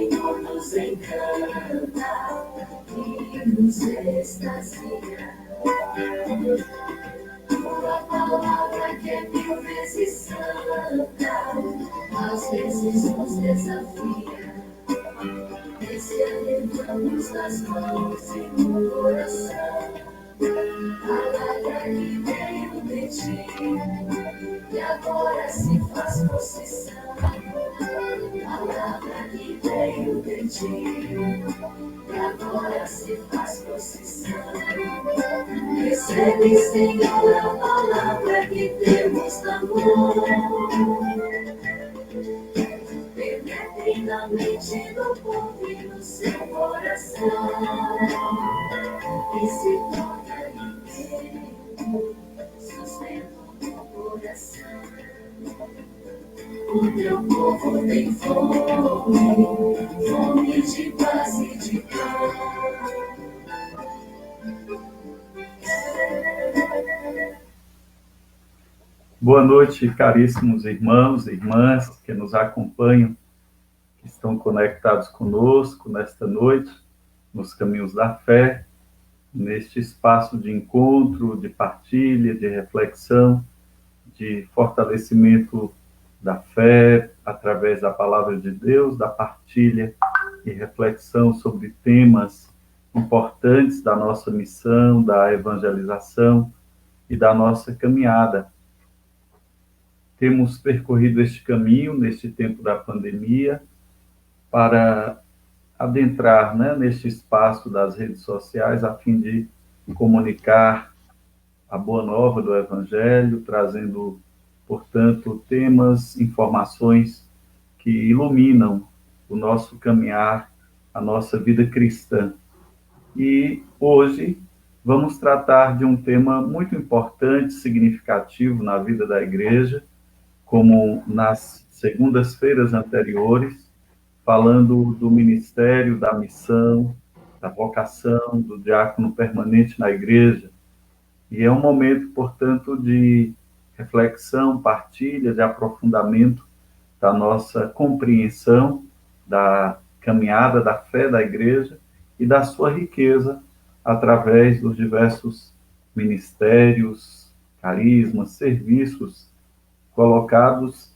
Senhor nos encanta e nos extasia. Tua palavra que é 1000 vezes santa, às vezes nos desafia. Nesse levamos das mãos e no coração, palavra que veio de ti e agora se faz possessão. Palavra que veio de ti e agora se faz possessão. Recebe, Senhor, a palavra que temos na mão. Penetre na mente do povo e no seu coração, e se torna inteiro, sustento do coração. O teu povo tem fome, fome de paz e de pão. Boa noite, caríssimos irmãos e irmãs que nos acompanham, que estão conectados conosco nesta noite, nos caminhos da fé, neste espaço de encontro, de partilha, de reflexão, de fortalecimento da fé através da palavra de Deus, da partilha e reflexão sobre temas importantes da nossa missão, da evangelização e da nossa caminhada. Temos percorrido este caminho neste tempo da pandemia para adentrar, neste espaço das redes sociais a fim de comunicar a boa nova do Evangelho, trazendo, portanto, temas, informações que iluminam o nosso caminhar, a nossa vida cristã. E hoje vamos tratar de um tema muito importante, significativo na vida da igreja, como nas segundas-feiras anteriores, falando do ministério, da missão, da vocação, do diácono permanente na igreja. E é um momento, portanto, de reflexão, partilha, de aprofundamento da nossa compreensão da caminhada da fé da igreja e da sua riqueza através dos diversos ministérios, carismas, serviços colocados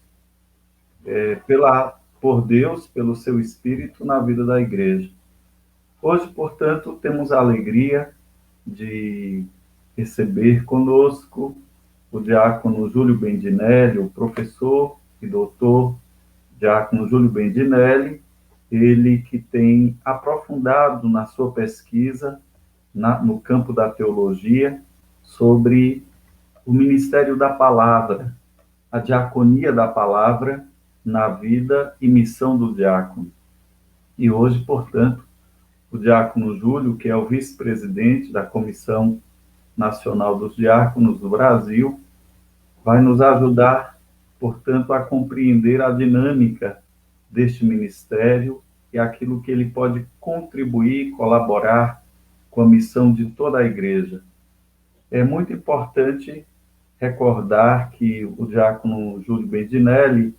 por Deus, pelo seu Espírito, na vida da igreja. Hoje, portanto, temos a alegria de receber conosco o diácono Júlio Bendinelli, o professor e doutor diácono Júlio Bendinelli, ele que tem aprofundado na sua pesquisa no campo da teologia sobre o ministério da palavra, a diaconia da palavra na vida e missão do diácono. E hoje, portanto, o diácono Júlio, que é o vice-presidente da Comissão Nacional dos Diáconos do Brasil, vai nos ajudar, portanto, a compreender a dinâmica deste ministério e aquilo que ele pode contribuir, colaborar com a missão de toda a igreja. É muito importante recordar que o diácono Júlio Bendinelli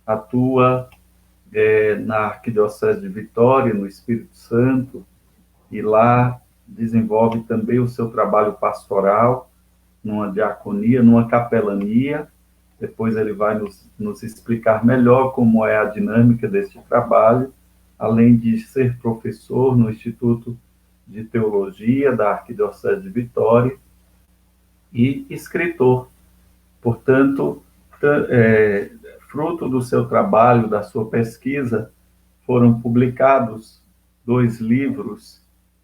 atua na Arquidiocese de Vitória, no Espírito Santo, e lá desenvolve também o seu trabalho pastoral, numa diaconia, numa capelania. Depois ele vai nos explicar melhor como é a dinâmica deste trabalho, além de ser professor no Instituto de Teologia da Arquidiocese de Vitória e escritor. Portanto, fruto do seu trabalho, da sua pesquisa, foram publicados 2 livros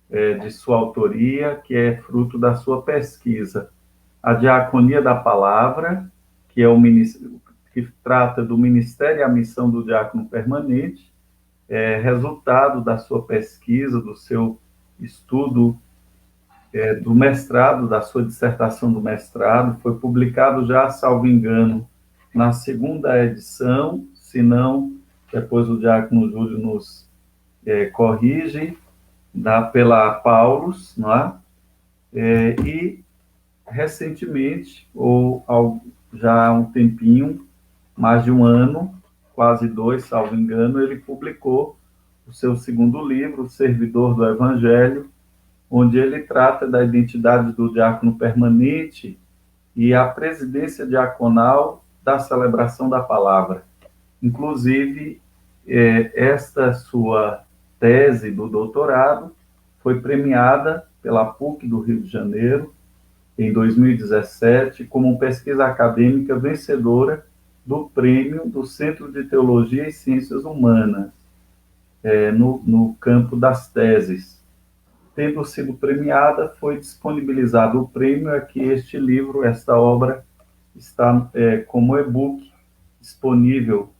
de sua autoria, que é fruto da sua pesquisa. A Diaconia da Palavra, que que trata do ministério e a missão do diácono permanente, resultado da sua pesquisa, do seu estudo do mestrado, da sua dissertação do mestrado, foi publicado já, salvo engano, na 2ª edição, se não, depois o diácono Júlio nos corrige, pela Paulus, não é? E recentemente, ou já há um tempinho, mais de 1 ano, quase 2, salvo engano, ele publicou o seu segundo livro, Servidor do Evangelho, onde ele trata da identidade do diácono permanente e a presidência diaconal da celebração da palavra. Inclusive, esta sua tese do doutorado foi premiada pela PUC do Rio de Janeiro, em 2017, como pesquisa acadêmica vencedora do prêmio do Centro de Teologia e Ciências Humanas, no campo das teses. Tendo sido premiada, foi disponibilizado o prêmio, aqui este livro, esta obra, está como e-book disponível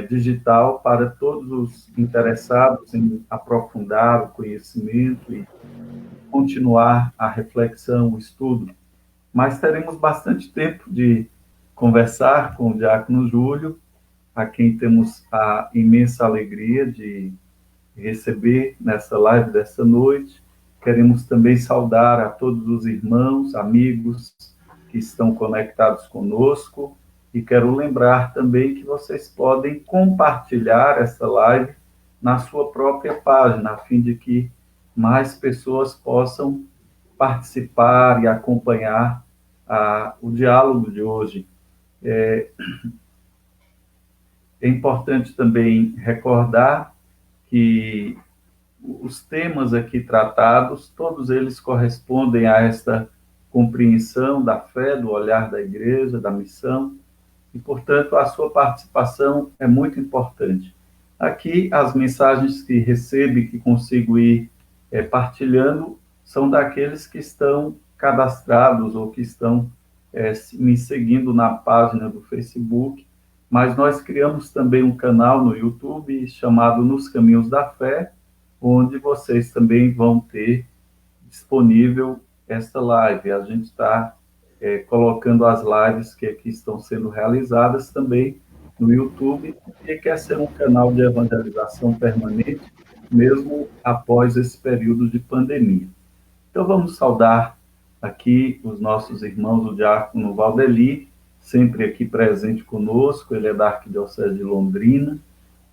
digital para todos os interessados em aprofundar o conhecimento e continuar a reflexão, o estudo. Mas teremos bastante tempo de conversar com o diácono Júlio, a quem temos a imensa alegria de receber nessa live dessa noite. Queremos também saudar a todos os irmãos, amigos que estão conectados conosco, e quero lembrar também que vocês podem compartilhar essa live na sua própria página, a fim de que mais pessoas possam participar e acompanhar o diálogo de hoje. É importante também recordar que os temas aqui tratados, todos eles correspondem a esta compreensão da fé, do olhar da igreja, da missão, e, portanto, a sua participação é muito importante. Aqui, as mensagens que recebo e que consigo ir partilhando são daqueles que estão cadastrados ou que estão me seguindo na página do Facebook, mas nós criamos também um canal no YouTube chamado Nos Caminhos da Fé, onde vocês também vão ter disponível esta live. A gente está colocando as lives que aqui estão sendo realizadas também no YouTube, e quer ser um canal de evangelização permanente, mesmo após esse período de pandemia. Então, vamos saudar aqui os nossos irmãos, o diácono Valdeli, sempre aqui presente conosco, ele é da Arquidiocese de Londrina.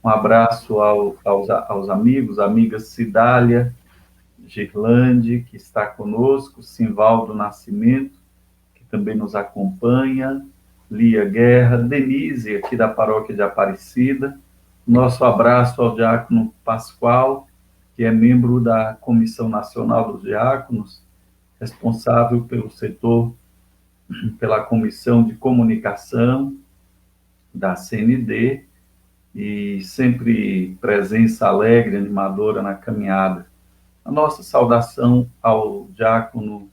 Um abraço aos amigos, amigas Cidália, Girlande, que está conosco, Simvaldo Nascimento, que também nos acompanha, Lia Guerra, Denise, aqui da Paróquia de Aparecida. Nosso abraço ao diácono Pascoal, que é membro da Comissão Nacional dos Diáconos, responsável pelo setor, pela Comissão de Comunicação da CND, e sempre presença alegre, animadora na caminhada. A nossa saudação ao diácono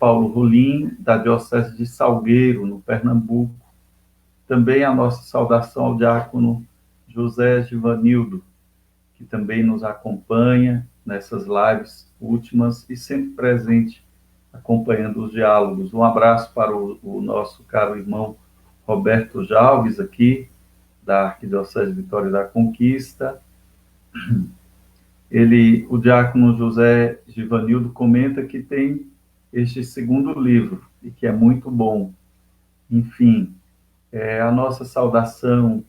Paulo Rolim, da Diocese de Salgueiro, no Pernambuco. Também a nossa saudação ao diácono José Givanildo, que também nos acompanha nessas lives últimas e sempre presente, acompanhando os diálogos. Um abraço para o nosso caro irmão Roberto Jalves, aqui, da Arquidiocese de Vitória da Conquista. O diácono José Givanildo comenta que tem este segundo livro, e que é muito bom. Enfim, a nossa saudação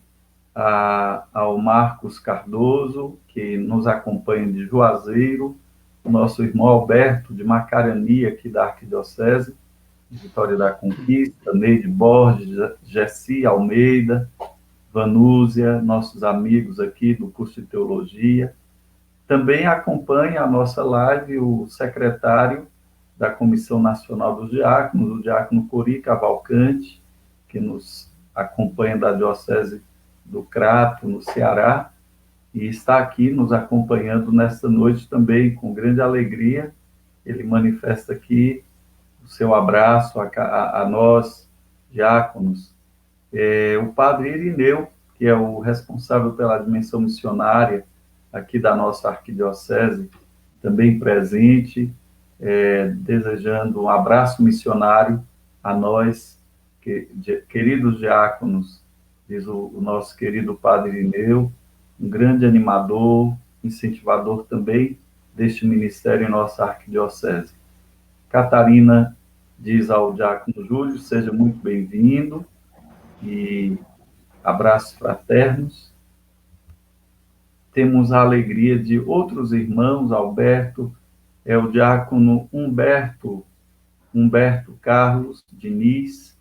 ao Marcos Cardoso, que nos acompanha de Juazeiro, o nosso irmão Alberto, de Macarani, aqui da Arquidiocese de Vitória da Conquista, Neide Borges, Gessi Almeida, Vanúzia, nossos amigos aqui do curso de Teologia. Também acompanha a nossa live o secretário da Comissão Nacional dos Diáconos, o diácono Cori Cavalcante, que nos acompanha da Diocese do Crato, no Ceará, e está aqui nos acompanhando nesta noite também, com grande alegria. Ele manifesta aqui o seu abraço a nós, diáconos. O padre Irineu, que é o responsável pela dimensão missionária aqui da nossa arquidiocese, também presente, desejando um abraço missionário a nós, queridos diáconos, diz o nosso querido padre Irineu, um grande animador, incentivador também deste ministério em nossa arquidiocese. Catarina diz ao diácono Júlio, seja muito bem-vindo, e abraços fraternos. temos a alegria de outros irmãos, Alberto, o diácono Humberto Carlos Diniz.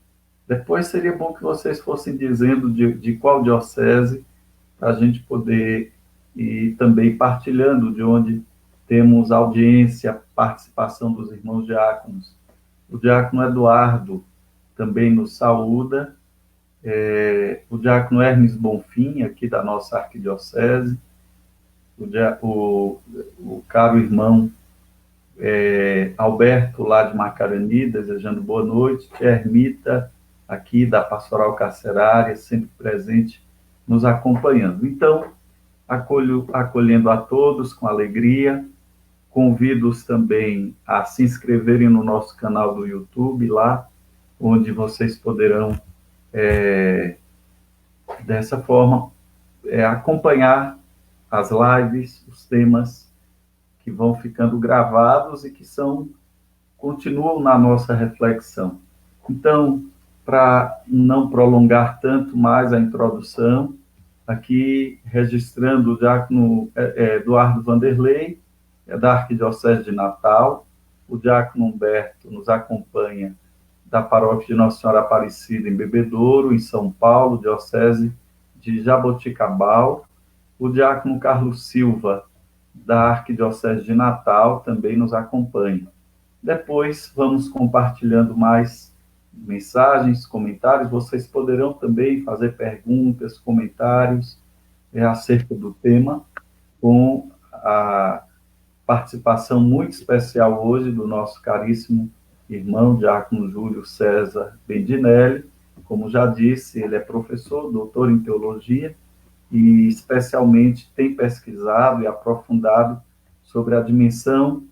Depois seria bom que vocês fossem dizendo de qual diocese, para a gente poder ir também partilhando de onde temos audiência, participação dos irmãos diáconos. O diácono Eduardo também nos saúda, o diácono Hermes Bonfim, aqui da nossa arquidiocese, o caro irmão Alberto, lá de Macarani, desejando boa noite, Ermita, aqui da Pastoral Carcerária, sempre presente, nos acompanhando. Então, acolhendo a todos com alegria, convido-os também a se inscreverem no nosso canal do YouTube, lá, onde vocês poderão, dessa forma, acompanhar as lives, os temas que vão ficando gravados e que continuam na nossa reflexão. Então, para não prolongar tanto mais a introdução, aqui registrando o diácono Eduardo Vanderlei, da Arquidiocese de Natal, o diácono Humberto nos acompanha da Paróquia de Nossa Senhora Aparecida em Bebedouro, em São Paulo, Diocese de Jaboticabal, o diácono Carlos Silva, da Arquidiocese de Natal, também nos acompanha. Depois, vamos compartilhando mais mensagens, comentários. Vocês poderão também fazer perguntas, comentários acerca do tema, com a participação muito especial hoje do nosso caríssimo irmão, diácono Júlio César Bendinelli. Como já disse, ele é professor, doutor em teologia, e especialmente tem pesquisado e aprofundado sobre a dimensão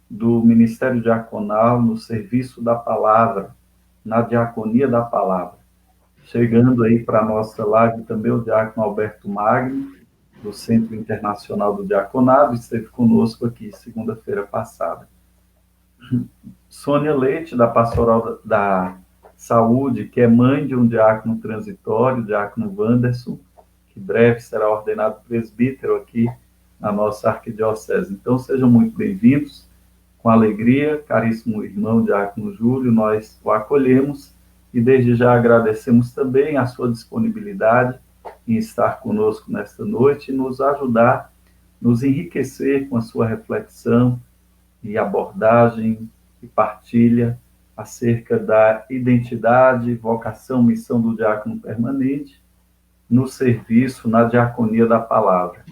do ministério diaconal no serviço da palavra, na diaconia da palavra. Chegando aí para a nossa live também o diácono Alberto Magno, do Centro Internacional do Diaconado, esteve conosco aqui segunda-feira passada. Sônia Leite, da Pastoral da Saúde, que é mãe de um diácono transitório, diácono Wanderson, que breve será ordenado presbítero aqui na nossa arquidiocese. Então, sejam muito bem-vindos, com alegria, caríssimo irmão diácono Júlio, nós o acolhemos e desde já agradecemos também a sua disponibilidade em estar conosco nesta noite e nos ajudar, nos enriquecer com a sua reflexão e abordagem e partilha acerca da identidade, vocação, missão do diácono permanente no serviço, na diaconia da palavra.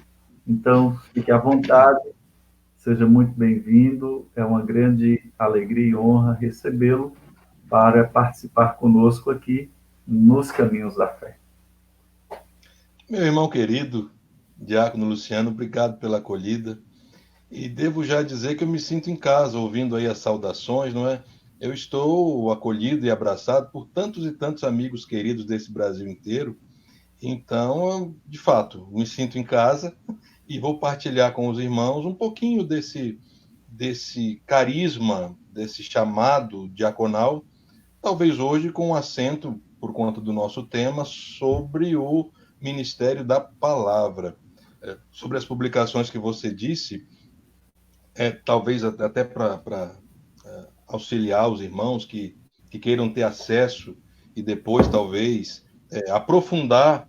Então, fique à vontade, seja muito bem-vindo, é uma grande alegria e honra recebê-lo para participar conosco aqui nos Caminhos da Fé. Meu irmão querido, diácono Luciano, obrigado pela acolhida. E devo já dizer que eu me sinto em casa, ouvindo aí as saudações, não é? Eu estou acolhido e abraçado por tantos e tantos amigos queridos desse Brasil inteiro. Então, de fato, me sinto em casa e vou partilhar com os irmãos um pouquinho desse carisma, desse chamado diaconal, talvez hoje com um acento, por conta do nosso tema, sobre o Ministério da Palavra. Sobre as publicações que você disse, talvez até para auxiliar os irmãos que queiram ter acesso e depois, talvez, aprofundar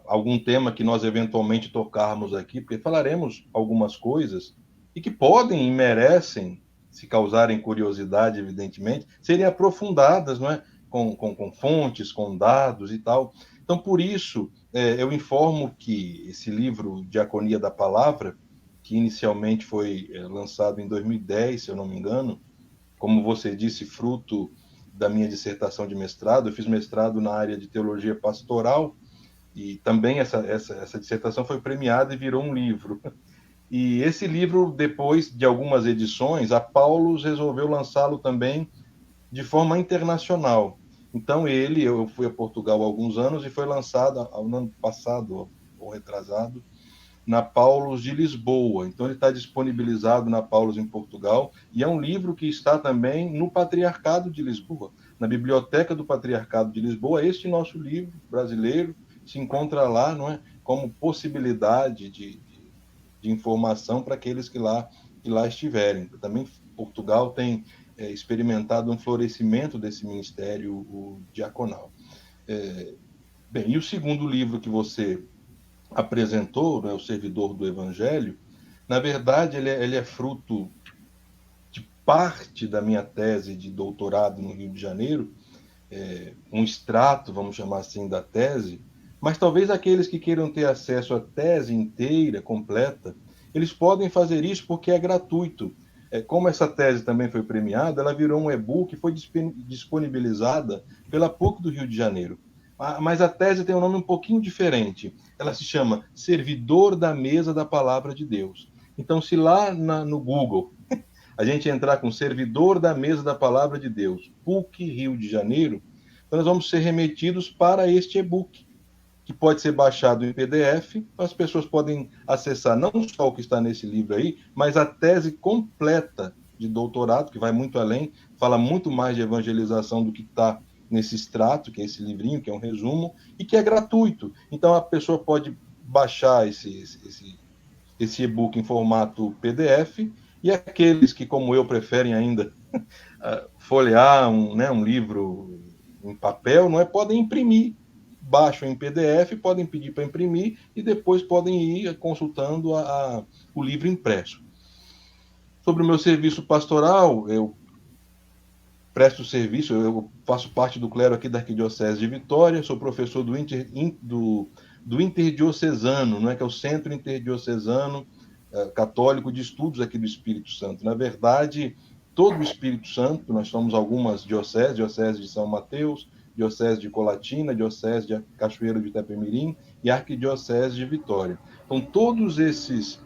algum tema que nós eventualmente tocarmos aqui, porque falaremos algumas coisas e que podem e merecem, se causarem curiosidade, evidentemente, serem aprofundadas, não é? Com fontes, com dados e tal. Então, por isso, eu informo que esse livro, Diaconia da Palavra, que inicialmente foi lançado em 2010, se eu não me engano, como você disse, fruto da minha dissertação de mestrado. Eu fiz mestrado na área de teologia pastoral e também essa dissertação foi premiada e virou um livro. E esse livro, depois de algumas edições, a Paulus resolveu lançá-lo também de forma internacional. Então eu fui a Portugal há alguns anos e foi lançado no ano passado, ou retrasado, na Paulus de Lisboa. Então ele está disponibilizado na Paulus em Portugal e é um livro que está também no Patriarcado de Lisboa, na Biblioteca do Patriarcado de Lisboa. Este nosso livro brasileiro se encontra lá, não é? Como possibilidade de de informação para aqueles que lá estiverem. Também Portugal tem experimentado um florescimento desse ministério o diaconal. Bem, e o segundo livro que você apresentou, né, O Servidor do Evangelho, na verdade ele é fruto de parte da minha tese de doutorado no Rio de Janeiro, um extrato, vamos chamar assim, da tese, mas talvez aqueles que queiram ter acesso à tese inteira, completa, eles podem fazer isso porque é gratuito. Como essa tese também foi premiada, ela virou um e-book e foi disponibilizada pela PUC do Rio de Janeiro. Mas a tese tem um nome um pouquinho diferente. Ela se chama Servidor da Mesa da Palavra de Deus. Então, se lá no Google a gente entrar com Servidor da Mesa da Palavra de Deus, PUC Rio de Janeiro, então nós vamos ser remetidos para este e-book, que pode ser baixado em PDF. As pessoas podem acessar não só o que está nesse livro aí, mas a tese completa de doutorado, que vai muito além, fala muito mais de evangelização do que está nesse extrato, que é esse livrinho, que é um resumo, e que é gratuito. Então a pessoa pode baixar esse e-book em formato PDF, e aqueles que, como eu, preferem ainda folhear um livro em papel, não é, podem imprimir, baixam em PDF, podem pedir para imprimir e depois podem ir consultando o livro impresso. Sobre o meu serviço pastoral, eu presto serviço, eu faço parte do clero aqui da Arquidiocese de Vitória, sou professor do Interdiocesano, não é, que é o Centro Interdiocesano Católico de Estudos aqui do Espírito Santo. Na verdade, todo o Espírito Santo, nós somos algumas dioceses, diocese de São Mateus, diocese de Colatina, diocese de Cachoeiro de Itapemirim e arquidiocese de Vitória. Então, todas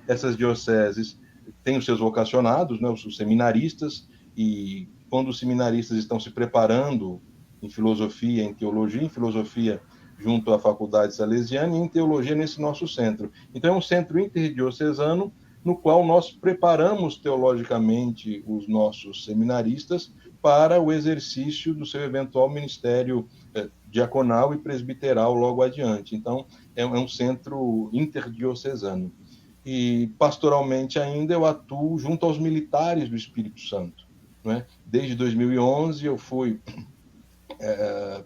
essas dioceses têm os seus vocacionados, né, os seminaristas, e quando os seminaristas estão se preparando em filosofia, em teologia, em filosofia junto à Faculdade Salesiana e em teologia nesse nosso centro. Então, é um centro interdiocesano no qual nós preparamos teologicamente os nossos seminaristas para o exercício do seu eventual ministério diaconal e presbiteral logo adiante. Então, é um centro interdiocesano. E, pastoralmente ainda, eu atuo junto aos militares do Espírito Santo. Não é? Desde 2011, eu fui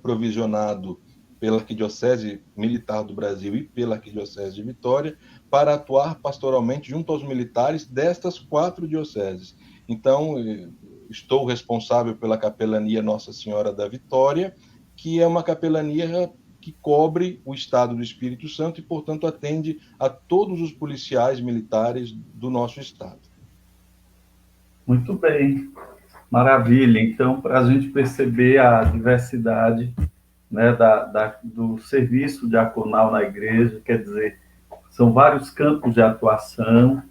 provisionado pela Arquidiocese Militar do Brasil e pela Arquidiocese de Vitória para atuar pastoralmente junto aos militares destas 4 dioceses. Então, estou responsável pela capelania Nossa Senhora da Vitória, que é uma capelania que cobre o estado do Espírito Santo e, portanto, atende a todos os policiais militares do nosso estado. Muito bem, maravilha. Então, para a gente perceber a diversidade, né, do serviço diaconal na igreja, quer dizer, são vários campos de atuação,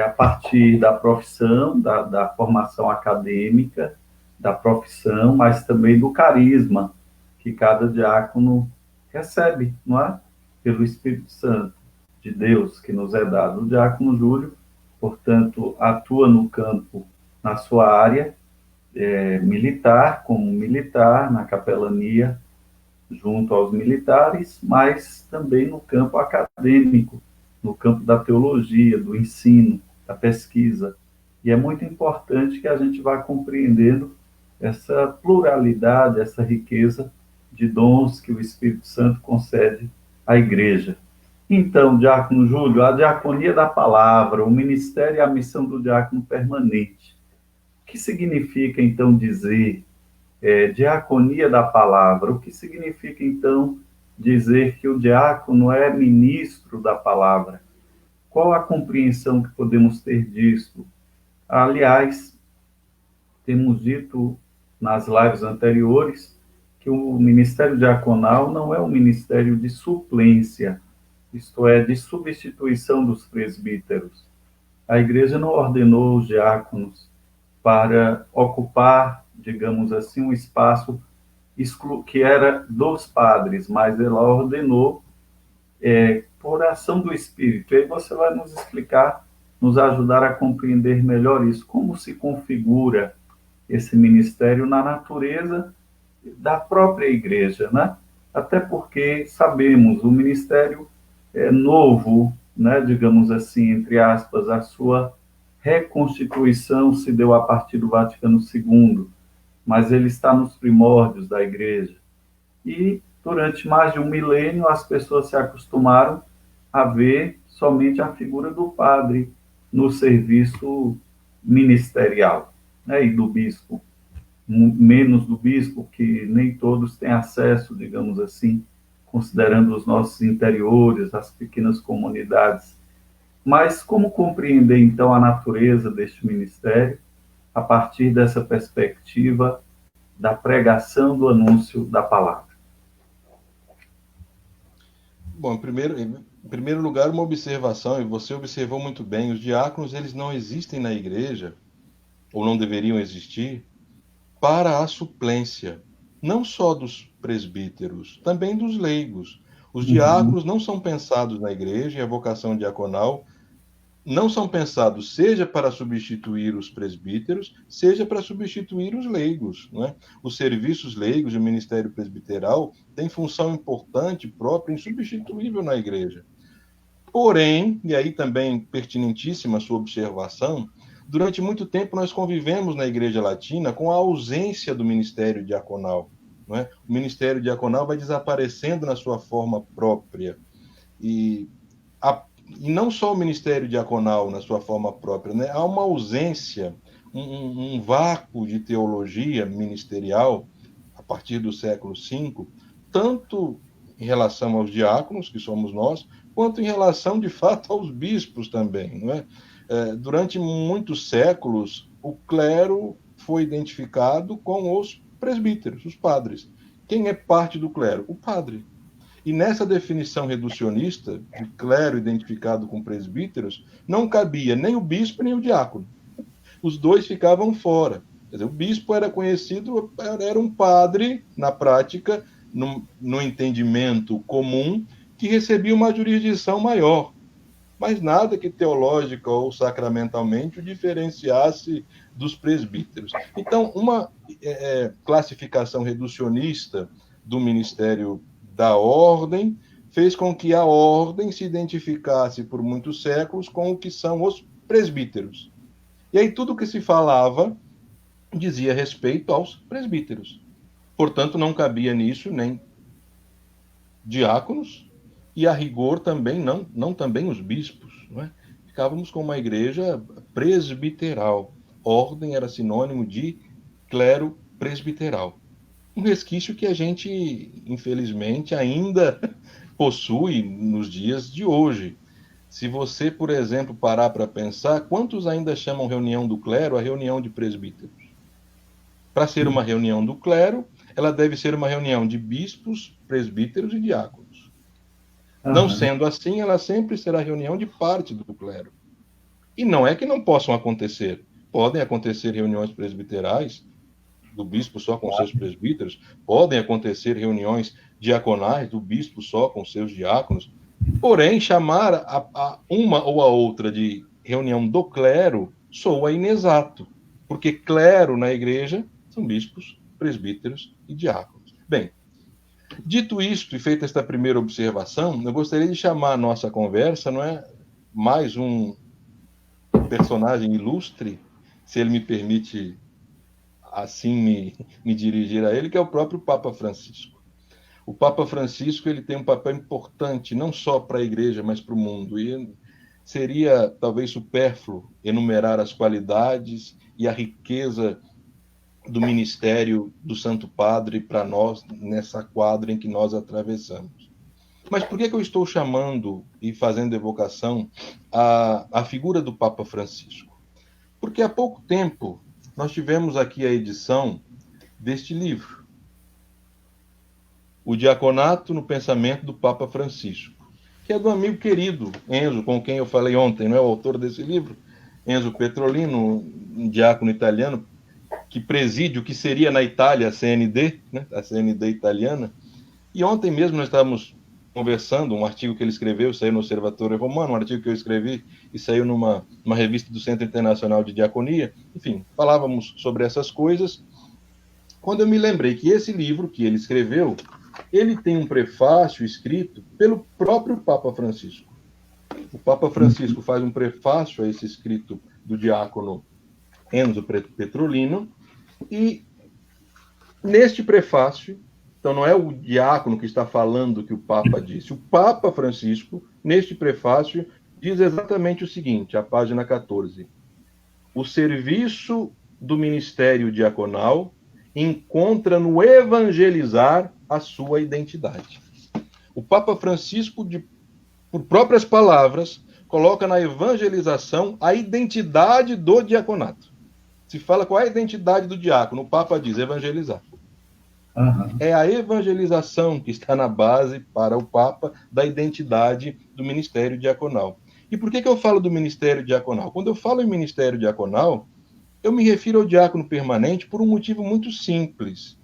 a partir da profissão, da formação acadêmica, da profissão, mas também do carisma que cada diácono recebe, não é? Pelo Espírito Santo de Deus que nos é dado. O diácono Júlio, portanto, atua no campo, na sua área militar, como militar, na capelania, junto aos militares, mas também no campo acadêmico, no campo da teologia, do ensino, da pesquisa. E é muito importante que a gente vá compreendendo essa pluralidade, essa riqueza de dons que o Espírito Santo concede à igreja. Então, diácono Júlio, a diaconia da palavra, o ministério e a missão do diácono permanente. O que significa, então, dizer diaconia da palavra? O que significa, então, dizer que o diácono é ministro da palavra? Qual a compreensão que podemos ter disso? Aliás, temos dito nas lives anteriores que o ministério diaconal não é um ministério de suplência, isto é, de substituição dos presbíteros. A igreja não ordenou os diáconos para ocupar, digamos assim, um espaço que era dos padres, mas ela ordenou por ação do Espírito. E aí você vai nos explicar, nos ajudar a compreender melhor isso, como se configura esse ministério na natureza da própria igreja, né? Até porque sabemos, o ministério é novo, né, digamos assim, entre aspas, a sua reconstituição se deu a partir do Vaticano II, mas ele está nos primórdios da Igreja. E durante mais de um milênio as pessoas se acostumaram a ver somente a figura do padre no serviço ministerial, né, e do bispo, menos do bispo, que nem todos têm acesso, digamos assim, considerando os nossos interiores, as pequenas comunidades. Mas como compreender, então, a natureza deste ministério a partir dessa perspectiva da pregação do anúncio da palavra? Bom, em primeiro lugar, uma observação, e você observou muito bem, os diáconos, eles não existem na igreja, ou não deveriam existir, para a suplência, não só dos presbíteros, também dos leigos. Os Uhum. diáconos não são pensados na igreja, e a vocação diaconal não são pensados seja para substituir os presbíteros, seja para substituir os leigos. Não é? Os serviços leigos e o ministério presbiteral têm função importante, própria, insubstituível na igreja. Porém, e aí também pertinentíssima a sua observação, durante muito tempo nós convivemos na Igreja Latina com a ausência do ministério diaconal. Não é? O ministério diaconal vai desaparecendo na sua forma própria. E, e não só o ministério diaconal na sua forma própria, né? Há uma ausência, um vácuo de teologia ministerial a partir do século V, tanto em relação aos diáconos, que somos nós, quanto em relação, de fato, aos bispos também. Não é? Durante muitos séculos, o clero foi identificado com os presbíteros, os padres. Quem é parte do clero? O padre. E nessa definição reducionista de clero identificado com presbíteros, não cabia nem o bispo nem o diácono. Os dois ficavam fora. Quer dizer, o bispo era conhecido, era um padre, na prática, no entendimento comum, que recebia uma jurisdição maior, mas nada que teológica ou sacramentalmente o diferenciasse dos presbíteros. Então, uma classificação reducionista do ministério da ordem fez com que a ordem se identificasse por muitos séculos com o que são os presbíteros. E aí tudo que se falava dizia respeito aos presbíteros. Portanto, não cabia nisso nem diáconos e, a rigor, também não também os bispos. Não é? Ficávamos com uma igreja presbiteral. Ordem era sinônimo de clero presbiteral. Um resquício que a gente, infelizmente, ainda possui nos dias de hoje. Se você, por exemplo, parar para pensar, quantos ainda chamam reunião do clero a reunião de presbíteros? Para ser uma reunião do clero, ela deve ser uma reunião de bispos, presbíteros e diáconos. Não Aham. sendo assim, ela sempre será reunião de parte do clero. E não é que não possam acontecer. Podem acontecer reuniões presbiterais, do bispo só com seus presbíteros, podem acontecer reuniões diaconais do bispo só com seus diáconos, porém, chamar a uma ou a outra de reunião do clero soa inexato, porque clero na igreja são bispos, presbíteros e diáconos. Bem, dito isto e feita esta primeira observação, eu gostaria de chamar a nossa conversa, não é, mais um personagem ilustre, se ele me permite assim me dirigir a ele, que é o próprio Papa Francisco. O Papa Francisco ele tem um papel importante, não só para a igreja, mas para o mundo. E seria talvez supérfluo enumerar as qualidades e a riqueza do ministério do Santo Padre para nós nessa quadra em que nós atravessamos. Mas por que eu estou chamando e fazendo evocação a figura do Papa Francisco? Porque há pouco tempo nós tivemos aqui a edição deste livro, O Diaconato no Pensamento do Papa Francisco, que é do amigo querido Enzo, com quem eu falei ontem, não é o autor desse livro, Enzo Petrolino, um diácono italiano, que preside o que seria na Itália a CND, né, a CND italiana. E ontem mesmo nós estávamos conversando, um artigo que ele escreveu, saiu no Observatório Romano, um artigo que eu escrevi e saiu numa revista do Centro Internacional de Diaconia. Enfim, falávamos sobre essas coisas, quando eu me lembrei que esse livro que ele escreveu, ele tem um prefácio escrito pelo próprio Papa Francisco. O Papa Francisco faz um prefácio a esse escrito do diácono Enzo Petrolino, e neste prefácio, então não é o diácono que está falando o que o Papa disse, o Papa Francisco, neste prefácio, diz exatamente o seguinte, a página 14: o serviço do ministério diaconal encontra no evangelizar a sua identidade. O Papa Francisco, por próprias palavras, coloca na evangelização a identidade do diaconato. Se fala qual é a identidade do diácono, o Papa diz evangelizar. Uhum. É a evangelização que está na base para o Papa da identidade do ministério diaconal. E por que eu falo do ministério diaconal? Quando eu falo em ministério diaconal, eu me refiro ao diácono permanente por um motivo muito simples.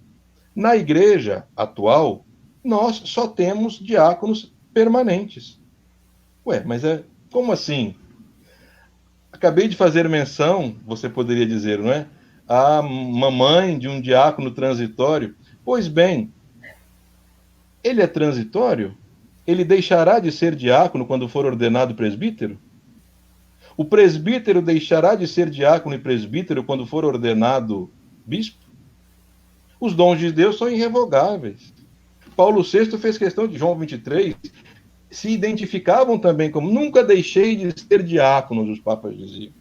Na igreja atual, nós só temos diáconos permanentes. Ué, mas como assim? Acabei de fazer menção, você poderia dizer, não é? A mamãe de um diácono transitório. Pois bem, ele é transitório? Ele deixará de ser diácono quando for ordenado presbítero? O presbítero deixará de ser diácono e presbítero quando for ordenado bispo? Os dons de Deus são irrevogáveis. Paulo VI fez questão de João 23, se identificavam também como nunca deixei de ser diáconos, os papas diziam.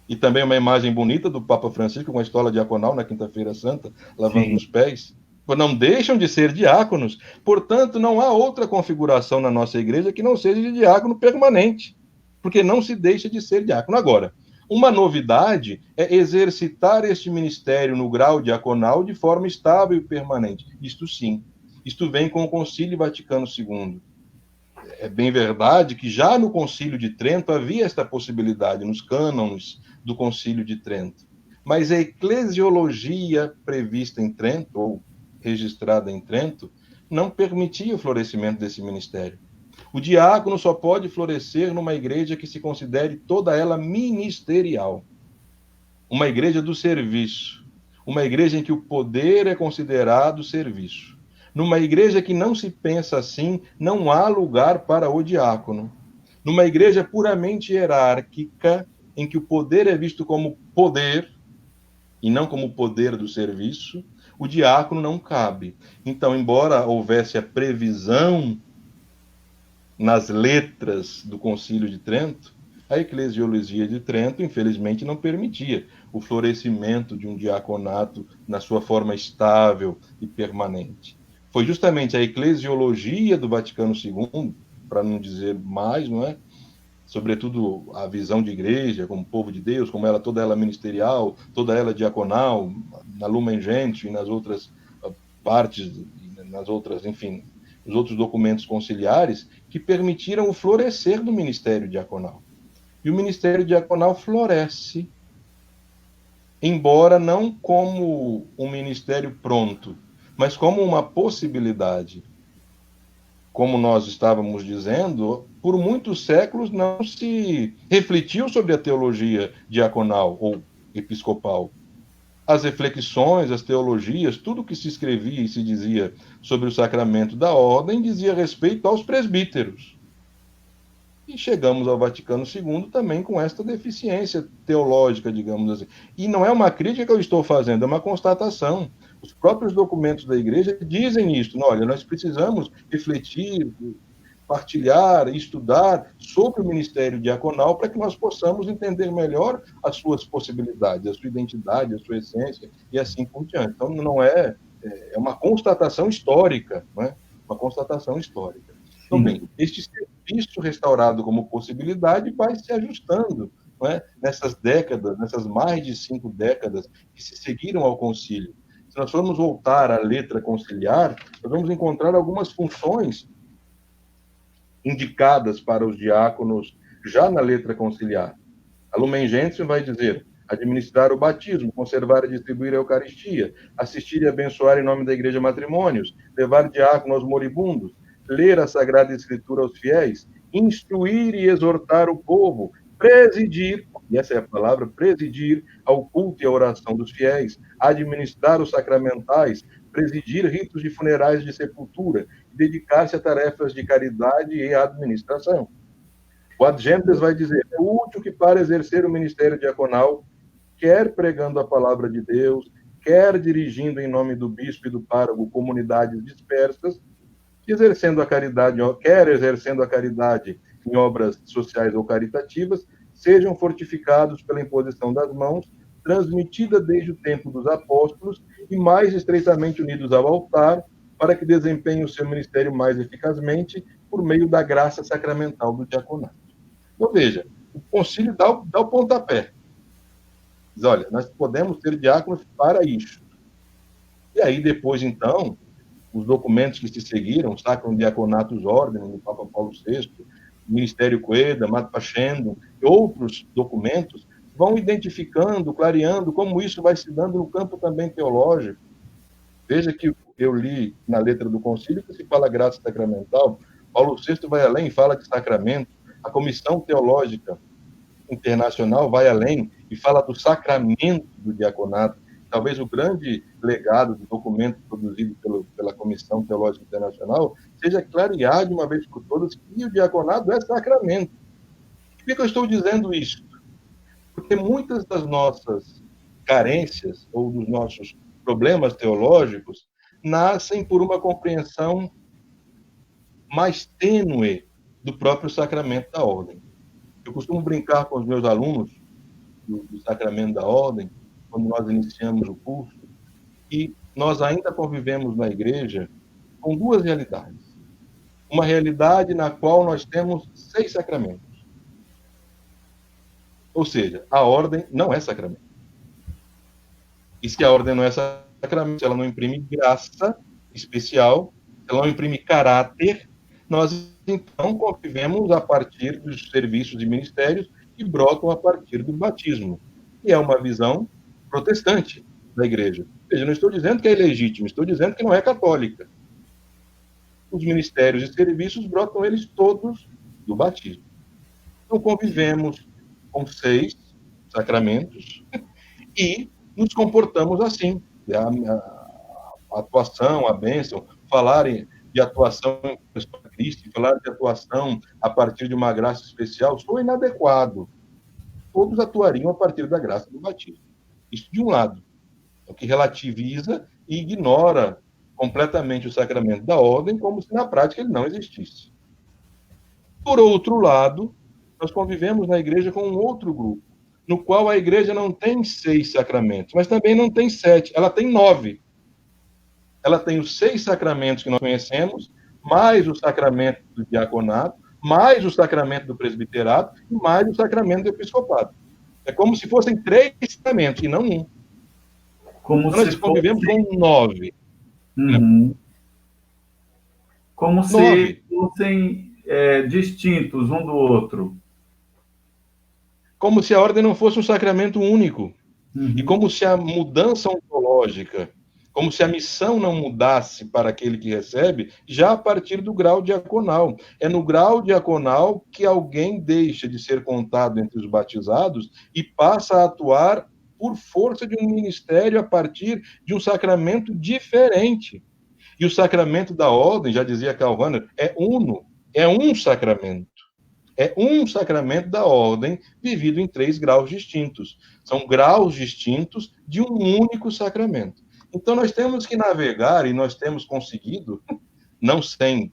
E também uma imagem bonita do Papa Francisco com a estola diaconal na Quinta-feira Santa, lavando os pés. Não deixam de ser diáconos. Portanto, não há outra configuração na nossa igreja que não seja de diácono permanente, porque não se deixa de ser diácono. Agora, uma novidade é exercitar este ministério no grau diaconal de forma estável e permanente. Isto sim. Isto vem com o Concílio Vaticano II. É bem verdade que já no Concílio de Trento havia esta possibilidade, nos cânones do Concílio de Trento. Mas a eclesiologia prevista em Trento, ou registrada em Trento, não permitia o florescimento desse ministério. O diácono só pode florescer numa igreja que se considere toda ela ministerial. Uma igreja do serviço. Uma igreja em que o poder é considerado serviço. Numa igreja que não se pensa assim, não há lugar para o diácono. Numa igreja puramente hierárquica, em que o poder é visto como poder, e não como poder do serviço, o diácono não cabe. Então, embora houvesse a previsão nas letras do Concílio de Trento, a eclesiologia de Trento, infelizmente, não permitia o florescimento de um diaconato na sua forma estável e permanente. Foi justamente a eclesiologia do Vaticano II, para não dizer mais, não é? Sobretudo a visão de igreja como povo de Deus, como ela toda ela ministerial, toda ela diaconal, na Lumen Gentium e nas outras partes, nas outras, enfim, os outros documentos conciliares, que permitiram o florescer do ministério diaconal. E o ministério diaconal floresce, embora não como um ministério pronto, mas como uma possibilidade. Como nós estávamos dizendo, por muitos séculos não se refletiu sobre a teologia diaconal ou episcopal. As reflexões, as teologias, tudo que se escrevia e se dizia sobre o sacramento da ordem dizia respeito aos presbíteros. E chegamos ao Vaticano II também com esta deficiência teológica, digamos assim. E não é uma crítica que eu estou fazendo, é uma constatação. Os próprios documentos da igreja dizem isso. Olha, nós precisamos refletir, partilhar, estudar sobre o ministério diaconal para que nós possamos entender melhor as suas possibilidades, a sua identidade, a sua essência e assim por diante. Então, não é uma constatação histórica, não é? Uma constatação histórica. Então, bem, este serviço restaurado como possibilidade vai se ajustando, não é? Nessas décadas, nessas mais de 5 décadas que se seguiram ao concílio. Se nós formos voltar à letra conciliar, nós vamos encontrar algumas funções indicadas para os diáconos já na letra conciliar. A Lumen Gentium vai dizer administrar o batismo, conservar e distribuir a Eucaristia, assistir e abençoar em nome da Igreja matrimônios, levar diácono aos moribundos, ler a Sagrada Escritura aos fiéis, instruir e exortar o povo, presidir, e essa é a palavra, presidir ao culto e à oração dos fiéis, administrar os sacramentais, presidir ritos de funerais de sepultura, dedicar-se a tarefas de caridade e administração. O Ad Gentes vai dizer: é útil que para exercer o ministério diaconal, quer pregando a palavra de Deus, quer dirigindo em nome do bispo e do pároco comunidades dispersas, exercendo a caridade, quer exercendo a caridade em obras sociais ou caritativas, sejam fortificados pela imposição das mãos, transmitida desde o tempo dos apóstolos e mais estreitamente unidos ao altar, para que desempenhem o seu ministério mais eficazmente por meio da graça sacramental do diaconato. Então, veja, o concílio dá o pontapé. Diz, olha, nós podemos ter diáconos para isso. E aí, depois, então, os documentos que se seguiram, Sacrum Diaconatus Ordinem, do Papa Paulo VI, Ministério Quaeda, Mat Pascendum, e outros documentos, vão identificando, clareando como isso vai se dando no campo também teológico. Veja que eu li na letra do concílio que se fala graça sacramental, Paulo VI vai além e fala de sacramento, a Comissão Teológica Internacional vai além e fala do sacramento do diaconato. Talvez o grande legado do documento produzido pela Comissão Teológica Internacional seja clarear de uma vez por todas que o diaconato é sacramento. Por que eu estou dizendo isso? Porque muitas das nossas carências ou dos nossos problemas teológicos nascem por uma compreensão mais tênue do próprio sacramento da ordem. Eu costumo brincar com os meus alunos do sacramento da ordem, quando nós iniciamos o curso, e nós ainda convivemos na igreja com duas realidades. Uma realidade na qual nós temos 6 sacramentos. Ou seja, a ordem não é sacramento. E se a ordem não é sacramento, se ela não imprime graça especial, se ela não imprime caráter, nós então convivemos a partir dos serviços e ministérios que brotam a partir do batismo. E é uma visão protestante da igreja. Veja, não estou dizendo que é ilegítimo, estou dizendo que não é católica. Os ministérios e serviços brotam eles todos do batismo. Então convivemos com 6 sacramentos e nos comportamos assim. A atuação, a bênção, falarem de atuação em Cristo, falar de atuação a partir de uma graça especial, sou inadequado. Todos atuariam a partir da graça do batismo. Isso de um lado, o que relativiza e ignora completamente o sacramento da ordem, como se na prática ele não existisse. Por outro lado, nós convivemos na igreja com um outro grupo, no qual a igreja não tem 6 sacramentos, mas também não tem 7, ela tem 9. Ela tem os 6 sacramentos que nós conhecemos, mais o sacramento do diaconato, mais o sacramento do presbiterato e mais o sacramento do episcopado. É como se fossem 3 sacramentos e não um. Como então, nós convivemos com 9. Uhum. Como 9. Se fossem distintos um do outro. Como se a ordem não fosse um sacramento único. Uhum. E como se a mudança ontológica, como se a missão não mudasse para aquele que recebe, já a partir do grau diaconal. É no grau diaconal que alguém deixa de ser contado entre os batizados e passa a atuar por força de um ministério a partir de um sacramento diferente. E o sacramento da ordem, já dizia Karl Rahner, é uno, é um sacramento. É um sacramento da ordem vivido em 3 graus distintos. São graus distintos de um único sacramento. Então, nós temos que navegar, e nós temos conseguido, não sem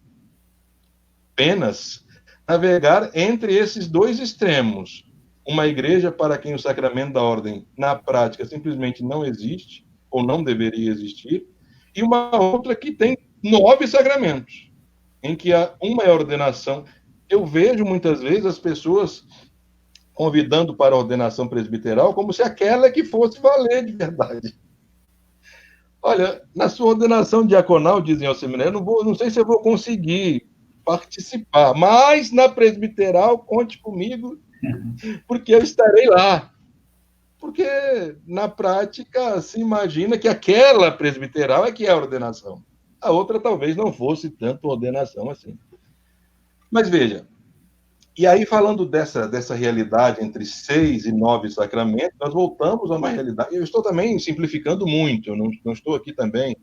penas, navegar entre esses 2 extremos. Uma igreja para quem o sacramento da ordem, na prática, simplesmente não existe, ou não deveria existir, e uma outra que tem 9 sacramentos, em que uma é a ordenação. Eu vejo, muitas vezes, as pessoas convidando para a ordenação presbiteral como se aquela que fosse valer de verdade. Olha, na sua ordenação diaconal, dizem ao seminário, não sei se eu vou conseguir participar, mas na presbiteral, conte comigo, porque eu estarei lá. Porque, na prática, se imagina que aquela presbiteral é que é a ordenação. A outra talvez não fosse tanto ordenação assim. Mas veja, e aí falando dessa realidade entre 6 e 9 sacramentos, nós voltamos a uma realidade. Eu estou também simplificando muito, eu não estou aqui também,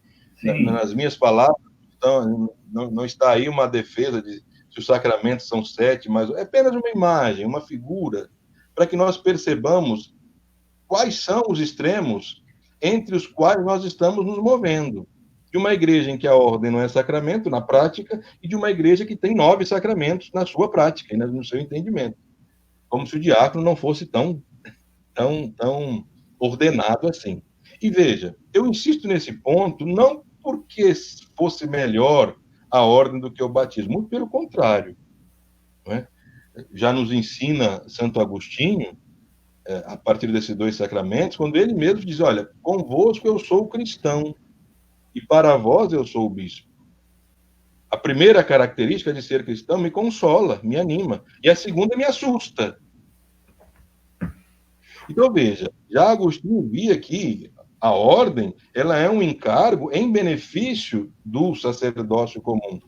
nas minhas palavras, então, não está aí uma defesa de se que os sacramentos são 7, mas é apenas uma imagem, uma figura, para que nós percebamos quais são os extremos entre os quais nós estamos nos movendo. De uma igreja em que a ordem não é sacramento, na prática, e de uma igreja que tem 9 sacramentos na sua prática, e no seu entendimento. Como se o diácono não fosse tão ordenado assim. E veja, eu insisto nesse ponto não porque fosse melhor a ordem do que o batismo, muito pelo contrário. Não é? Já nos ensina Santo Agostinho, a partir desses 2 sacramentos, quando ele mesmo diz, olha, convosco eu sou cristão, e para vós eu sou o bispo. A primeira característica de ser cristão me consola, me anima, e a segunda me assusta. Então, veja, já Agostinho via que a ordem ela é um encargo em benefício do sacerdócio comum.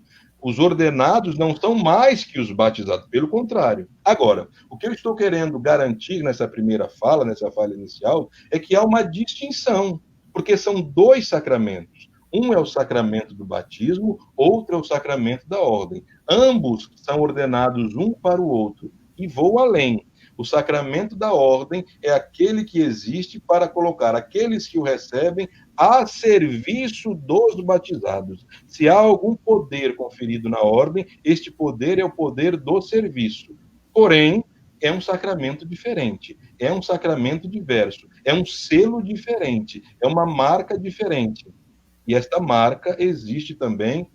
Os ordenados não são mais que os batizados, pelo contrário. Agora, o que eu estou querendo garantir nessa primeira fala, nessa fala inicial, é que há uma distinção, porque são 2 sacramentos. Um é o sacramento do batismo, outro é o sacramento da ordem. Ambos são ordenados um para o outro. E vou além. O sacramento da ordem é aquele que existe para colocar aqueles que o recebem a serviço dos batizados. Se há algum poder conferido na ordem, este poder é o poder do serviço. Porém, é um sacramento diferente, é um sacramento diverso, é um selo diferente, é uma marca diferente. E esta marca existe também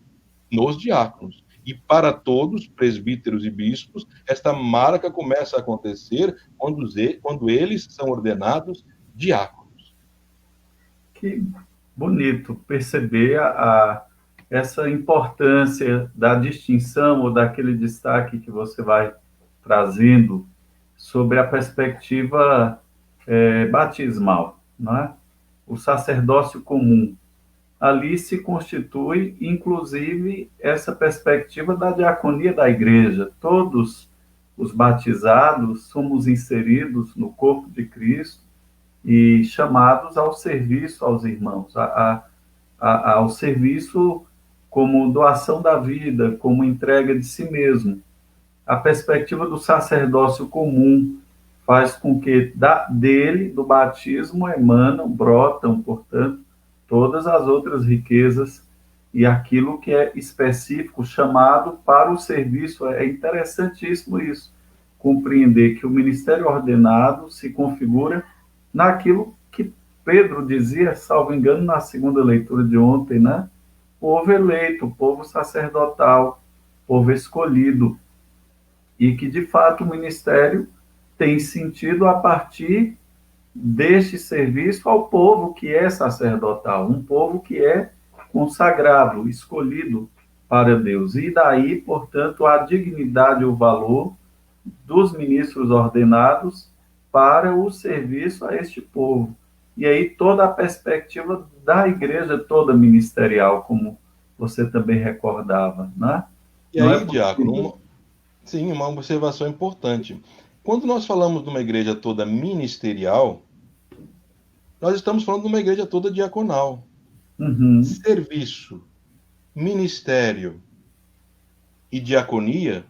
nos diáconos. E para todos, presbíteros e bispos, esta marca começa a acontecer quando eles são ordenados diáconos. Que bonito perceber essa importância da distinção ou daquele destaque que você vai trazendo sobre a perspectiva batismal, não é? O sacerdócio comum. Ali se constitui, inclusive, essa perspectiva da diaconia da igreja. Todos os batizados somos inseridos no corpo de Cristo e chamados ao serviço aos irmãos, ao serviço como doação da vida, como entrega de si mesmo. A perspectiva do sacerdócio comum faz com que do batismo emanam, brotam, portanto, todas as outras riquezas e aquilo que é específico, chamado para o serviço. É interessantíssimo isso, compreender que o ministério ordenado se configura naquilo que Pedro dizia, salvo engano, na segunda leitura de ontem, né? Povo eleito, povo sacerdotal, povo escolhido, e que, de fato, o ministério tem sentido a partir deste serviço ao povo que é sacerdotal, um povo que é consagrado, escolhido para Deus. E daí, portanto, a dignidade e o valor dos ministros ordenados para o serviço a este povo. E aí toda a perspectiva da igreja toda ministerial, como você também recordava, né? E aí, diácono, sim, uma observação importante. Quando nós falamos de uma igreja toda ministerial, nós estamos falando de uma igreja toda diaconal. Uhum. Serviço, ministério e diaconia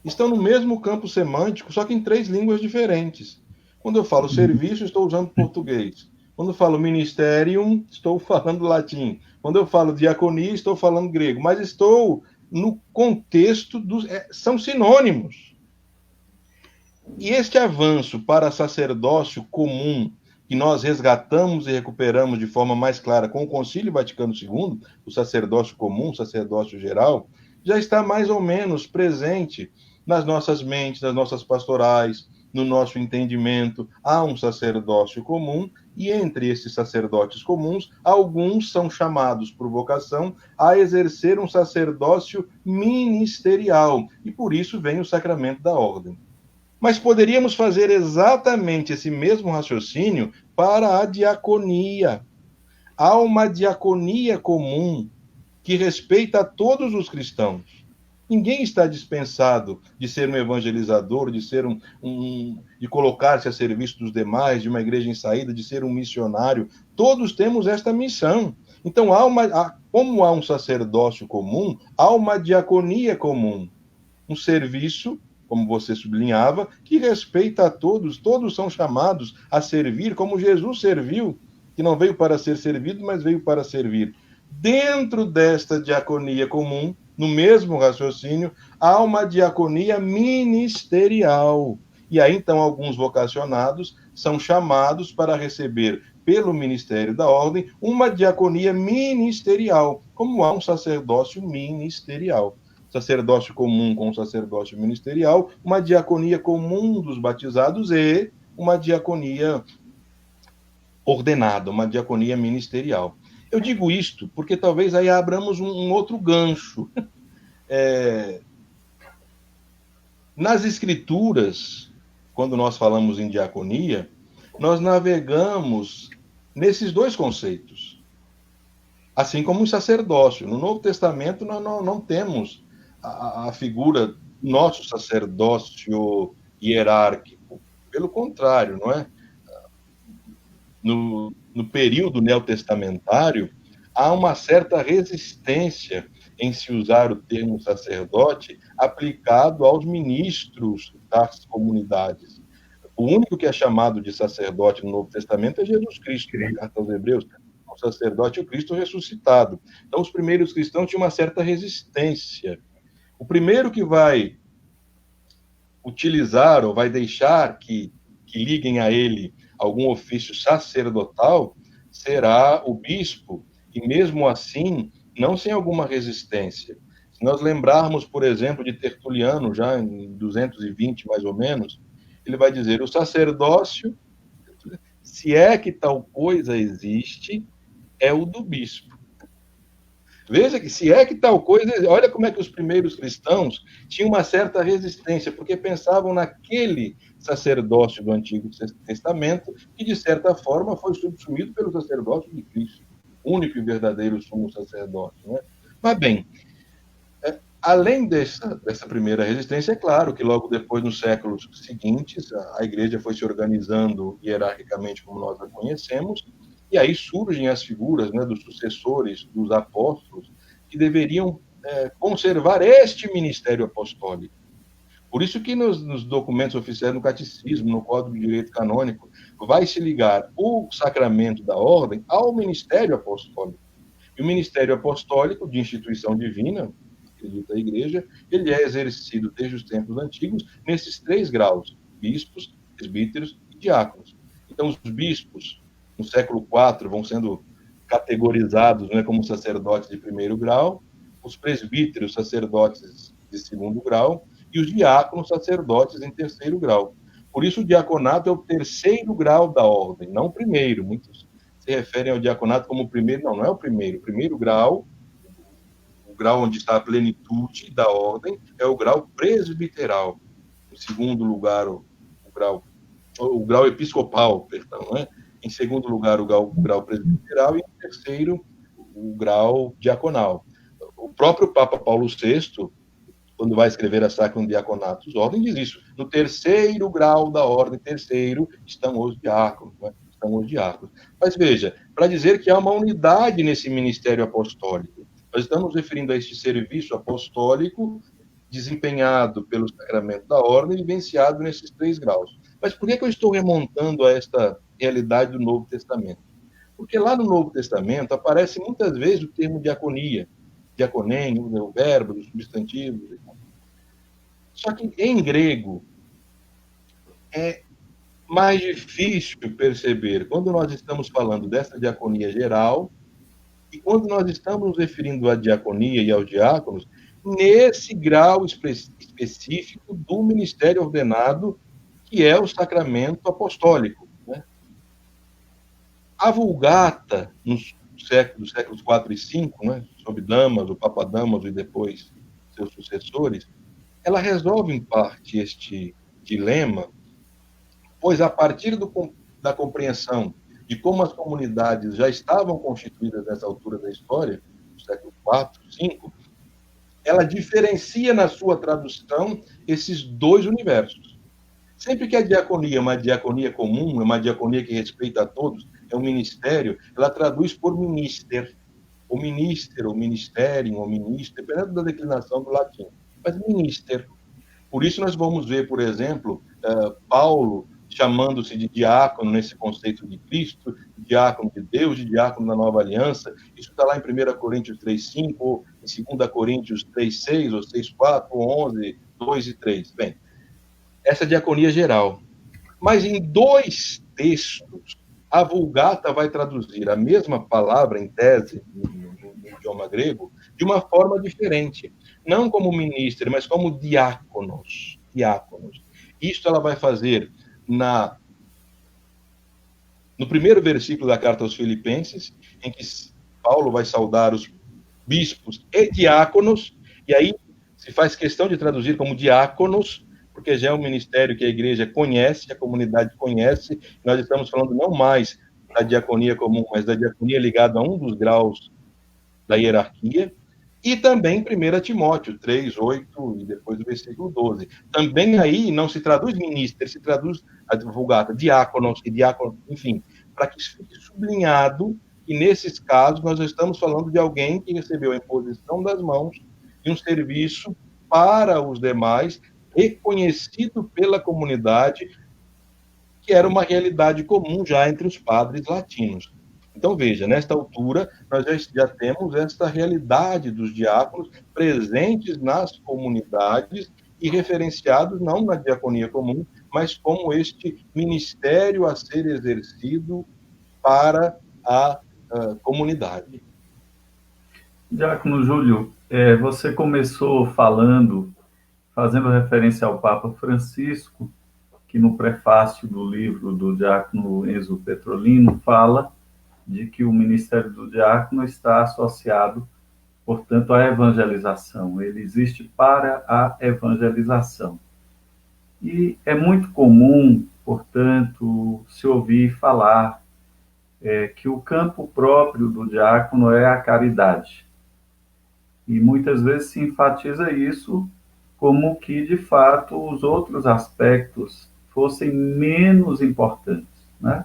estão no mesmo campo semântico, só que em 3 línguas diferentes. Quando eu falo serviço, estou usando português. Quando eu falo ministerium, estou falando latim. Quando eu falo diaconia, estou falando grego. Mas estou no contexto dos... são sinônimos. E este avanço para sacerdócio comum, que nós resgatamos e recuperamos de forma mais clara com o Concílio Vaticano II, o sacerdócio comum, o sacerdócio geral, já está mais ou menos presente nas nossas mentes, nas nossas pastorais, no nosso entendimento. Há um sacerdócio comum, e entre esses sacerdotes comuns, alguns são chamados por vocação a exercer um sacerdócio ministerial, e por isso vem o sacramento da ordem. Mas poderíamos fazer exatamente esse mesmo raciocínio para a diaconia. Há uma diaconia comum que respeita a todos os cristãos. Ninguém está dispensado de ser um evangelizador, de ser de colocar-se a serviço dos demais, de uma igreja em saída, de ser um missionário. Todos temos esta missão. Então, como há um sacerdócio comum, há uma diaconia comum. um serviço, como você sublinhava, que respeita a todos. Todos são chamados a servir como Jesus serviu, que não veio para ser servido, mas veio para servir. Dentro desta diaconia comum, no mesmo raciocínio, há uma diaconia ministerial. E aí, então, alguns vocacionados são chamados para receber, pelo ministério da ordem, uma diaconia ministerial, como há um sacerdócio ministerial. Sacerdócio comum com sacerdócio ministerial, uma diaconia comum dos batizados e uma diaconia ordenada, uma diaconia ministerial. Eu digo isto porque talvez aí abramos um outro gancho. Nas Escrituras, quando nós falamos em diaconia, nós navegamos nesses dois conceitos. Assim como o sacerdócio. No Novo Testamento, nós não temos a figura nosso sacerdócio hierárquico. Pelo contrário, não é? No período neotestamentário, há uma certa resistência em se usar o termo sacerdote aplicado aos ministros das comunidades. O único que é chamado de sacerdote no Novo Testamento é Jesus Cristo, na Carta aos Hebreus, o sacerdote é o Cristo ressuscitado. Então, os primeiros cristãos tinham uma certa resistência. O primeiro que vai utilizar ou vai deixar que liguem a ele algum ofício sacerdotal será o bispo, e mesmo assim, não sem alguma resistência. Se nós lembrarmos, por exemplo, de Tertuliano, já em 220 mais ou menos, ele vai dizer: o sacerdócio, se é que tal coisa existe, é o do bispo. Veja que se é que tal coisa... Olha como é que os primeiros cristãos tinham uma certa resistência, porque pensavam naquele sacerdócio do Antigo Testamento, que, de certa forma, foi subsumido pelo sacerdócio de Cristo, único e verdadeiro sumo sacerdócio. Né? Mas, bem, além dessa primeira resistência, é claro que logo depois, nos séculos seguintes, a igreja foi se organizando hierarquicamente como nós a conhecemos, e aí surgem as figuras, né, dos sucessores dos apóstolos, que deveriam conservar este ministério apostólico. Por isso que nos documentos oficiais, no catecismo, no Código de Direito Canônico, vai se ligar o sacramento da ordem ao ministério apostólico. E o ministério apostólico, de instituição divina, acredita a igreja, ele é exercido desde os tempos antigos nesses 3 graus: bispos, presbíteros e diáconos. Então, os bispos, no século IV, vão sendo categorizados, né, como sacerdotes de 1º grau, os presbíteros, sacerdotes de 2º grau, e os diáconos, sacerdotes em 3º grau. Por isso, o diaconato é o 3º grau da ordem, não o 1º. Muitos se referem ao diaconato como o 1º. Não é o 1º. O 1º grau, o grau onde está a plenitude da ordem, é o grau presbiteral. Em 2º lugar, o grau episcopal, perdão, né? Em 2º lugar, o grau presbiteral, e em 3º, o grau diaconal. O próprio Papa Paulo VI, quando vai escrever a Sacrum Diaconatus Ordem, diz isso: no 3º grau da ordem, 3º, estão os diáconos, né? Estão os diáconos. Mas veja, para dizer que há uma unidade nesse ministério apostólico, nós estamos referindo a este serviço apostólico desempenhado pelo sacramento da ordem, vivenciado nesses 3 graus. Mas por que eu estou remontando a esta realidade do Novo Testamento? Porque lá no Novo Testamento aparece muitas vezes o termo diaconia, diaconem, o verbo, os substantivos. Só que em grego é mais difícil perceber quando nós estamos falando dessa diaconia geral e quando nós estamos nos referindo à diaconia e aos diáconos nesse grau específico do ministério ordenado, que é o sacramento apostólico. Né? A Vulgata, nos séculos 4 e 5, né, sob Damaso, o Papa Damaso e depois seus sucessores, ela resolve, em parte, este dilema, pois, a partir da compreensão de como as comunidades já estavam constituídas nessa altura da história, no século 4, 5, ela diferencia na sua tradução esses 2 universos. Sempre que a diaconia é uma diaconia comum, é uma diaconia que respeita a todos, é um ministério, ela traduz por minister, ou minister, ou ministerium, ou ministro, dependendo da declinação do latim. Mas minister, Por isso nós vamos ver, por exemplo, Paulo chamando-se de diácono nesse conceito de Cristo, diácono de Deus, de diácono da nova aliança. Isso está lá em 1 Coríntios 3,5, ou em 2 Coríntios 3,6, ou 6,4, ou 11, 2 e 3. Bem, essa diaconia geral. Mas em 2 textos, a Vulgata vai traduzir a mesma palavra, em tese, no idioma grego, de uma forma diferente. Não como ministro, mas como diáconos. Diáconos. Isto ela vai fazer no primeiro versículo da carta aos Filipenses, em que Paulo vai saudar os bispos e diáconos, e aí se faz questão de traduzir como diáconos, porque já é um ministério que a igreja conhece, a comunidade conhece. Nós estamos falando não mais da diaconia comum, mas da diaconia ligada a um dos graus da hierarquia. E também 1 Timóteo 3, 8 e depois o versículo 12. Também aí não se traduz ministro, se traduz a Vulgata, diáconos e diáconos, enfim, para que fique sublinhado que nesses casos nós estamos falando de alguém que recebeu a imposição das mãos de um serviço para os demais, reconhecido pela comunidade, que era uma realidade comum já entre os padres latinos. Então, veja, nesta altura, nós já temos esta realidade dos diáconos presentes nas comunidades e referenciados não na diaconia comum, mas como este ministério a ser exercido para a comunidade. Diácono Júlio, você começou fazendo referência ao Papa Francisco, que no prefácio do livro do diácono Enzo Petrolino fala de que o ministério do diácono está associado, portanto, à evangelização. Ele existe para a evangelização. E é muito comum, portanto, se ouvir falar que o campo próprio do diácono é a caridade. E muitas vezes se enfatiza isso como que, de fato, os outros aspectos fossem menos importantes, né?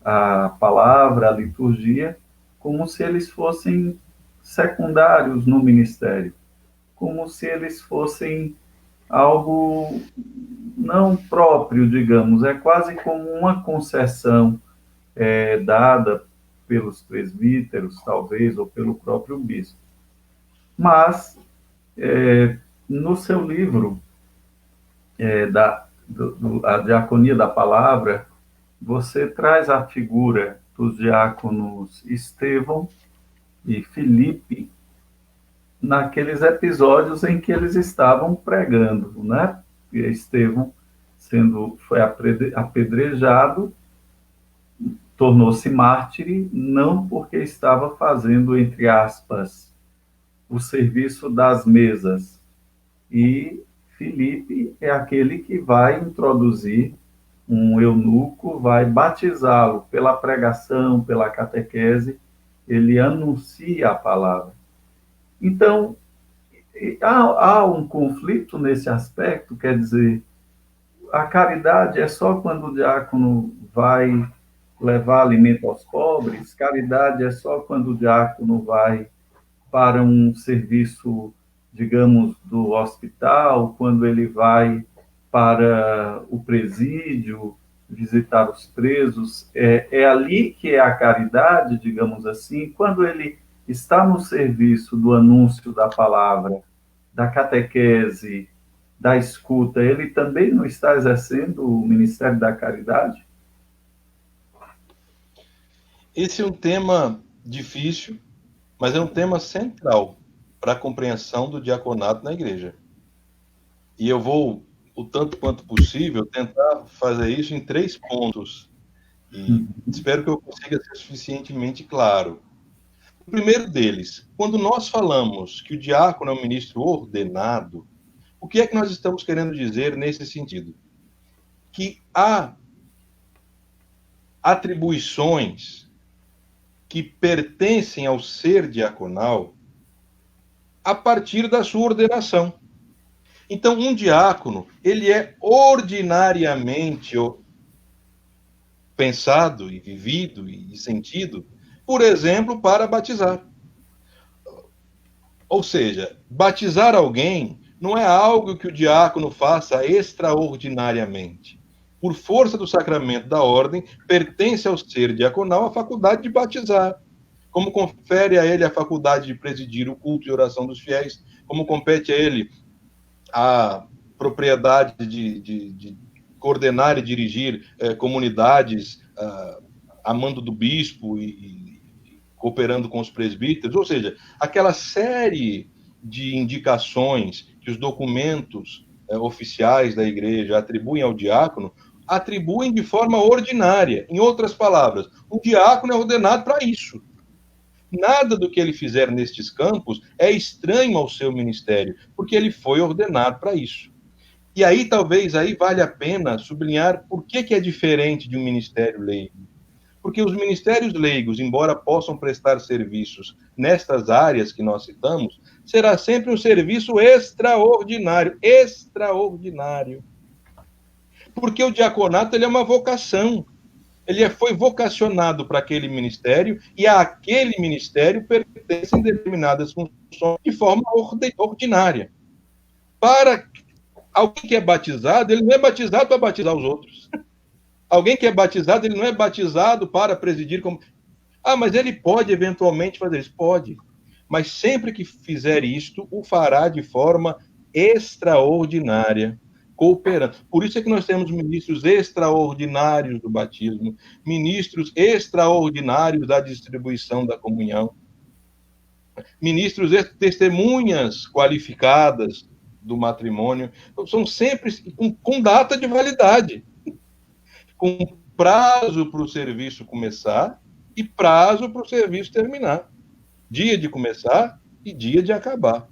A palavra, a liturgia, como se eles fossem secundários no ministério, como se eles fossem algo não próprio, digamos, é quase como uma concessão dada pelos presbíteros, talvez, ou pelo próprio bispo. Mas, no seu livro, A Diaconia da Palavra, você traz a figura dos diáconos Estevão e Filipe naqueles episódios em que eles estavam pregando, né? E Estevão foi apedrejado, tornou-se mártir, não porque estava fazendo, entre aspas, o serviço das mesas. E Filipe é aquele que vai introduzir um eunuco, vai batizá-lo pela pregação, pela catequese, ele anuncia a palavra. Então, há um conflito nesse aspecto, quer dizer, a caridade é só quando o diácono vai levar alimento aos pobres, caridade é só quando o diácono vai para um serviço, digamos, do hospital, quando ele vai para o presídio, visitar os presos, é ali que é a caridade, digamos assim, quando ele está no serviço do anúncio da palavra, da catequese, da escuta, ele também não está exercendo o ministério da caridade? Esse é um tema difícil, mas é um tema central para a compreensão do diaconato na igreja. E eu vou, o tanto quanto possível, tentar fazer isso em 3 pontos. E espero que eu consiga ser suficientemente claro. O primeiro deles, quando nós falamos que o diácono é um ministro ordenado, o que é que nós estamos querendo dizer nesse sentido? Que há atribuições que pertencem ao ser diaconal a partir da sua ordenação. Então, um diácono, ele é ordinariamente pensado e vivido e sentido, por exemplo, para batizar. Ou seja, batizar alguém não é algo que o diácono faça extraordinariamente. Por força do sacramento da ordem, pertence ao ser diaconal a faculdade de batizar, como confere a ele a faculdade de presidir o culto e oração dos fiéis, como compete a ele a propriedade de coordenar e dirigir comunidades a mando do bispo e cooperando com os presbíteros, ou seja, aquela série de indicações que os documentos oficiais da igreja atribuem ao diácono, atribuem de forma ordinária. Em outras palavras, o diácono é ordenado para isso. Nada do que ele fizer nestes campos é estranho ao seu ministério, porque ele foi ordenado para isso. E aí, talvez, aí vale a pena sublinhar por que é diferente de um ministério leigo. Porque os ministérios leigos, embora possam prestar serviços nestas áreas que nós citamos, será sempre um serviço extraordinário. Extraordinário. Porque o diaconato ele é uma vocação. Ele foi vocacionado para aquele ministério e àquele ministério pertencem determinadas funções de forma ordinária. Para alguém que é batizado, ele não é batizado para batizar os outros. Alguém que é batizado, ele não é batizado para presidir como... mas ele pode eventualmente fazer isso. Pode. Mas sempre que fizer isto, o fará de forma extraordinária, cooperando. Por isso é que nós temos ministros extraordinários do batismo, ministros extraordinários da distribuição da comunhão, ministros testemunhas qualificadas do matrimônio. Então, são sempre com data de validade, com prazo para o serviço começar e prazo para o serviço terminar. Dia de começar e dia de acabar.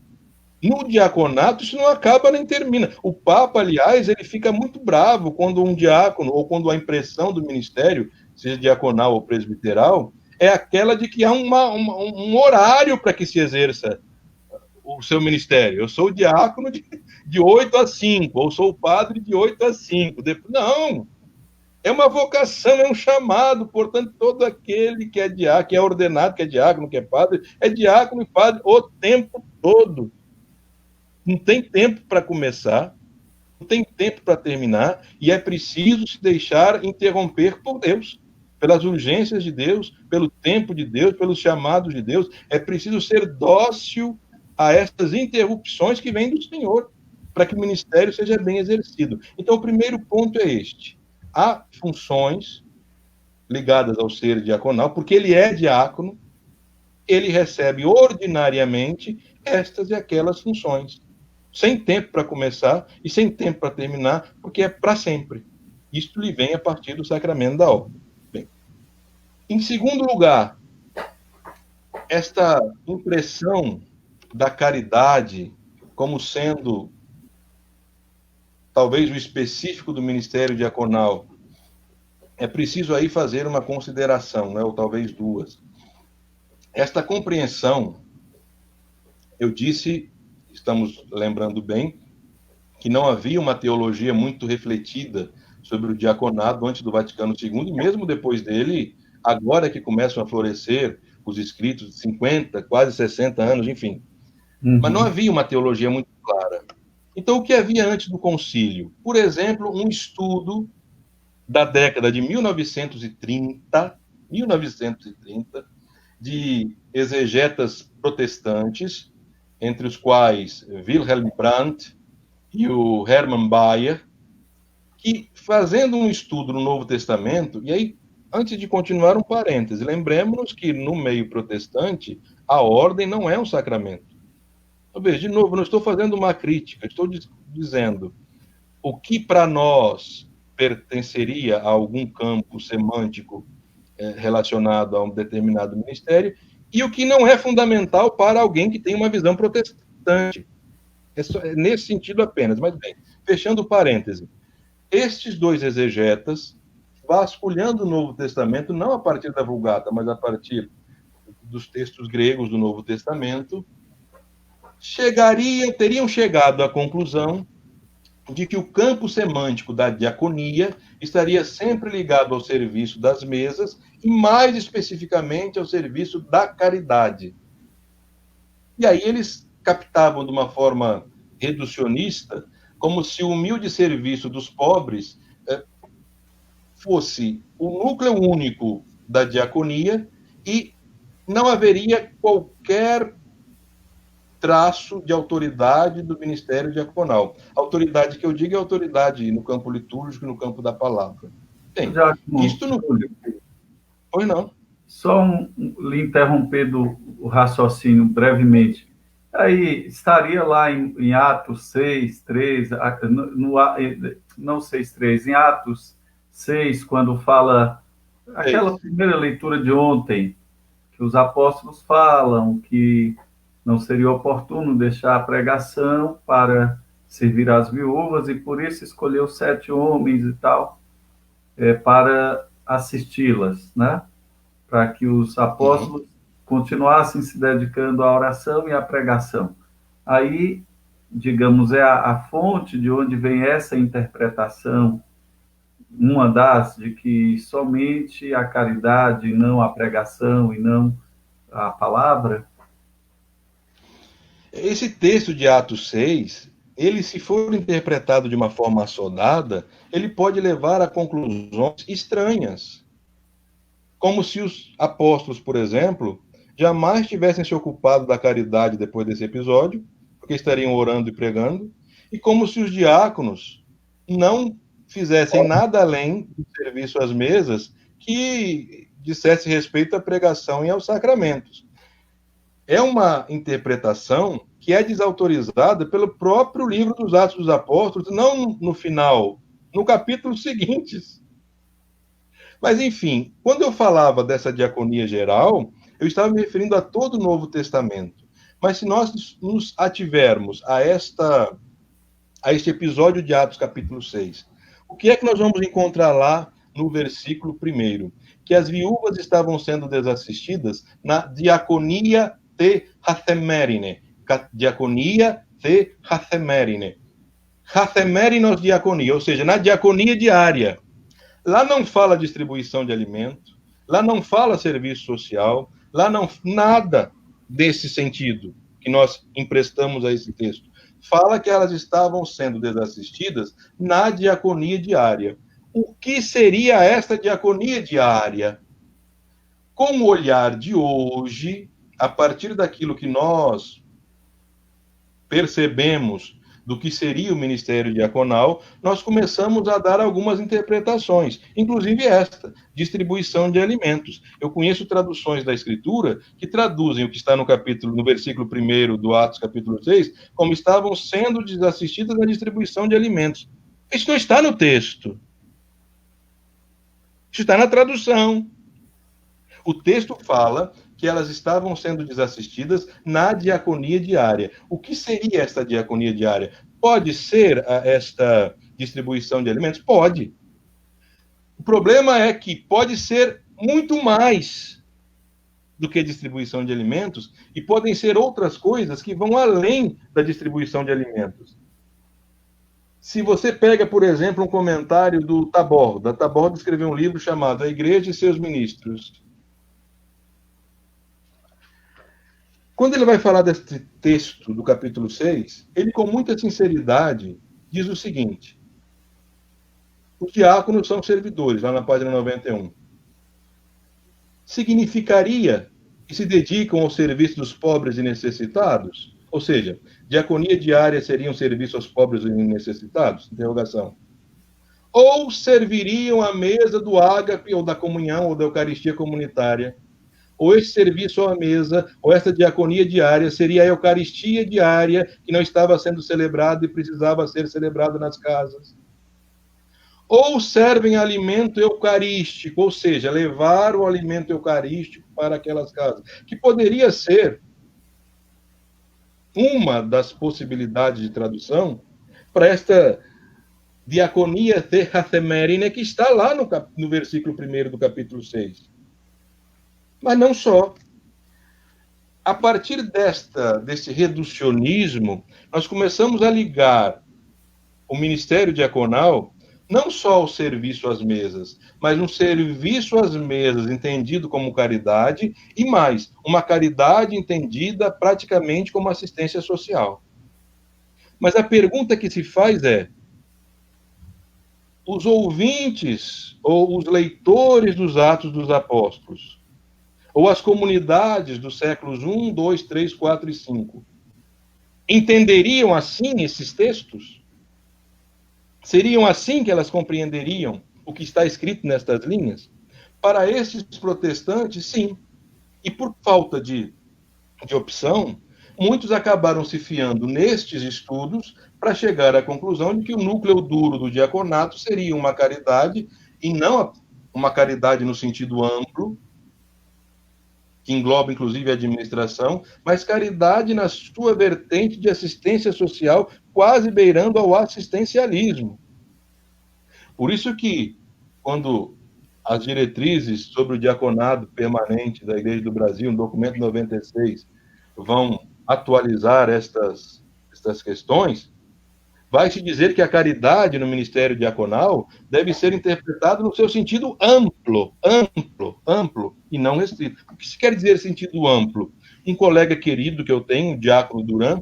No diaconato, isso não acaba nem termina. O Papa, aliás, ele fica muito bravo quando um diácono, ou quando a impressão do ministério, seja diaconal ou presbiteral, é aquela de que há um horário para que se exerça o seu ministério. Eu sou o diácono de 8 a 5, ou sou o padre de 8 a 5. Não! É uma vocação, é um chamado, portanto, todo aquele que é diácono, que é ordenado, que é diácono, que é diácono e padre o tempo todo. Não tem tempo para começar, não tem tempo para terminar, e é preciso se deixar interromper por Deus, pelas urgências de Deus, pelo tempo de Deus, pelos chamados de Deus. É preciso ser dócil a essas interrupções que vêm do Senhor, para que o ministério seja bem exercido. Então, o primeiro ponto é este. Há funções ligadas ao ser diaconal, porque ele é diácono, ele recebe ordinariamente estas e aquelas funções, sem tempo para começar e sem tempo para terminar, porque é para sempre. Isto lhe vem a partir do sacramento da ordem. Bem, em segundo lugar, esta impressão da caridade como sendo talvez o específico do ministério diaconal, é preciso aí fazer uma consideração, né, ou talvez duas. Esta compreensão, eu disse, estamos lembrando bem, que não havia uma teologia muito refletida sobre o diaconado antes do Vaticano II, e mesmo depois dele, agora que começam a florescer os escritos de 50, quase 60 anos, enfim. Mas não havia uma teologia muito clara. Então, o que havia antes do concílio? Por exemplo, um estudo da década de 1930, de exegetas protestantes, entre os quais Wilhelm Brandt e o Hermann Bayer, que, fazendo um estudo no Novo Testamento, e aí, antes de continuar, um parêntese, lembremos-nos que no meio protestante, a ordem não é um sacramento. Talvez, de novo, não estou fazendo uma crítica, estou dizendo o que para nós pertenceria a algum campo semântico relacionado a um determinado ministério e o que não é fundamental para alguém que tem uma visão protestante. É nesse sentido apenas. Mas, bem, fechando o parêntese, estes dois exegetas, vasculhando o Novo Testamento, não a partir da Vulgata, mas a partir dos textos gregos do Novo Testamento, teriam chegado à conclusão de que o campo semântico da diaconia estaria sempre ligado ao serviço das mesas e, mais especificamente, ao serviço da caridade. E aí eles captavam de uma forma reducionista, como se o humilde serviço dos pobres fosse o núcleo único da diaconia e não haveria qualquer traço de autoridade do ministério diaconal. Autoridade que eu digo é autoridade no campo litúrgico, no campo da palavra. Bem, isto não... Pois não. Só lhe interrompendo o raciocínio brevemente. Aí estaria lá em Atos 6, 3, não 6, 3, em Atos 6, quando fala aquela primeira leitura de ontem, que os apóstolos falam que não seria oportuno deixar a pregação para servir às viúvas, e por isso escolheu 7 homens e tal, para assisti-las, né? Para que os apóstolos continuassem se dedicando à oração e à pregação. Aí, digamos, é a fonte de onde vem essa interpretação, uma das, de que somente a caridade, não a pregação e não a palavra. Esse texto de Atos 6, ele, se for interpretado de uma forma assodada, ele pode levar a conclusões estranhas. Como se os apóstolos, por exemplo, jamais tivessem se ocupado da caridade depois desse episódio, porque estariam orando e pregando, e como se os diáconos não fizessem nada além do serviço às mesas que dissesse respeito à pregação e aos sacramentos. É uma interpretação que é desautorizada pelo próprio livro dos Atos dos Apóstolos, não no final, no capítulo seguintes. Mas, enfim, quando eu falava dessa diaconia geral, eu estava me referindo a todo o Novo Testamento. Mas se nós nos ativermos a este episódio de Atos, capítulo 6, o que é que nós vamos encontrar lá no versículo 1? Que as viúvas estavam sendo desassistidas na diaconia de Hathemerine. Diaconia de Hathemerine. Hathemerinos diaconia, ou seja, na diaconia diária. Lá não fala distribuição de alimento, lá não fala serviço social, lá não nada desse sentido que nós emprestamos a esse texto. Fala que elas estavam sendo desassistidas na diaconia diária. O que seria esta diaconia diária? Com o olhar de hoje, a partir daquilo que nós percebemos do que seria o ministério diaconal, nós começamos a dar algumas interpretações, inclusive esta, distribuição de alimentos. Eu conheço traduções da Escritura que traduzem o que está no versículo 1 do Atos, capítulo 6, como estavam sendo desassistidas na distribuição de alimentos. Isso não está no texto. Isso está na tradução. O texto fala que elas estavam sendo desassistidas na diaconia diária. O que seria esta diaconia diária? Pode ser esta distribuição de alimentos? Pode. O problema é que pode ser muito mais do que distribuição de alimentos e podem ser outras coisas que vão além da distribuição de alimentos. Se você pega, por exemplo, um comentário do Taborda. Taborda escreveu um livro chamado A Igreja e Seus Ministros. Quando ele vai falar desse texto do capítulo 6, ele com muita sinceridade diz o seguinte: os diáconos são servidores, lá na página 91. Significaria que se dedicam ao serviço dos pobres e necessitados? Ou seja, diaconia diária seria um serviço aos pobres e necessitados? Interrogação. Ou serviriam à mesa do ágape, ou da comunhão, ou da Eucaristia comunitária? Ou esse serviço à mesa, ou essa diaconia diária, seria a Eucaristia diária que não estava sendo celebrada e precisava ser celebrada nas casas? Ou servem alimento eucarístico, ou seja, levar o alimento eucarístico para aquelas casas, que poderia ser uma das possibilidades de tradução para esta diaconia de Hathemerine, que está lá no versículo 1 do capítulo 6. Mas não só. A partir desse reducionismo, nós começamos a ligar o ministério diaconal não só ao serviço às mesas, mas um serviço às mesas entendido como caridade e mais, uma caridade entendida praticamente como assistência social. Mas a pergunta que se faz é: os ouvintes ou os leitores dos Atos dos Apóstolos, ou as comunidades dos séculos 1, 2, 3, 4 e 5, entenderiam assim esses textos? Seriam assim que elas compreenderiam o que está escrito nestas linhas? Para esses protestantes, sim. E por falta de opção, muitos acabaram se fiando nestes estudos para chegar à conclusão de que o núcleo duro do diaconato seria uma caridade, e não uma caridade no sentido amplo, que engloba inclusive a administração, mas caridade na sua vertente de assistência social, quase beirando ao assistencialismo. Por isso que, quando as diretrizes sobre o diaconado permanente da Igreja do Brasil, no documento 96, vão atualizar estas questões, vai se dizer que a caridade no ministério diaconal deve ser interpretada no seu sentido amplo, e não restrito. O que se quer dizer sentido amplo? Um colega querido que eu tenho, o Diácono Duran,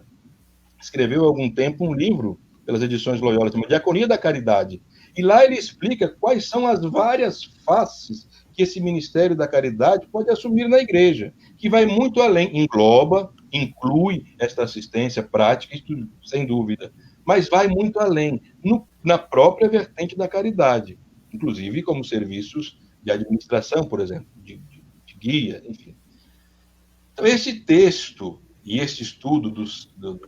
escreveu há algum tempo um livro, pelas edições Loyola, chamado Diaconia da Caridade. E lá ele explica quais são as várias faces que esse ministério da caridade pode assumir na igreja, que vai muito além, engloba, inclui esta assistência prática, isso, sem dúvida, mas vai muito além, na própria vertente da caridade, inclusive como serviços de administração, por exemplo, de guia, enfim. Então, esse texto e esse estudo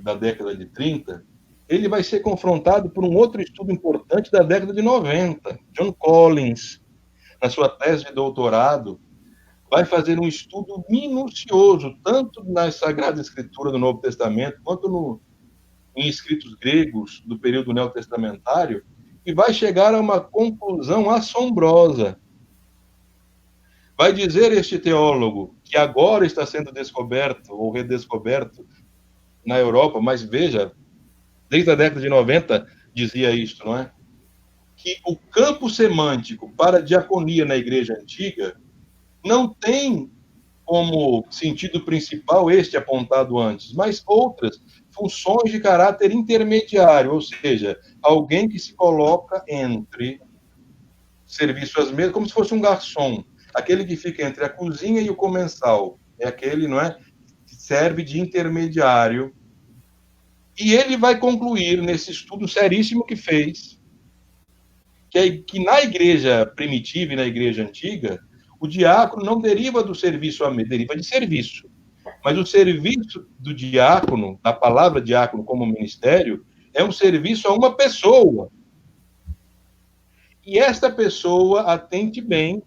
da década de 30, ele vai ser confrontado por um outro estudo importante da década de 90. John Collins, na sua tese de doutorado, vai fazer um estudo minucioso, tanto na Sagrada Escritura do Novo Testamento, quanto em escritos gregos do período neotestamentário, e vai chegar a uma conclusão assombrosa. Vai dizer este teólogo, que agora está sendo descoberto ou redescoberto na Europa, mas veja, desde a década de 90 dizia isto, não é? Que o campo semântico para a diaconia na igreja antiga não tem como sentido principal este apontado antes, mas outras funções de caráter intermediário, ou seja, alguém que se coloca entre serviço às mesas, como se fosse um garçom, aquele que fica entre a cozinha e o comensal, é aquele, não é, que serve de intermediário. E ele vai concluir nesse estudo seríssimo que fez, que na igreja primitiva e na igreja antiga, o diácono não deriva do serviço a mesa, deriva de serviço. Mas o serviço do diácono, da palavra diácono como ministério, é um serviço a uma pessoa. E esta pessoa, atente bem,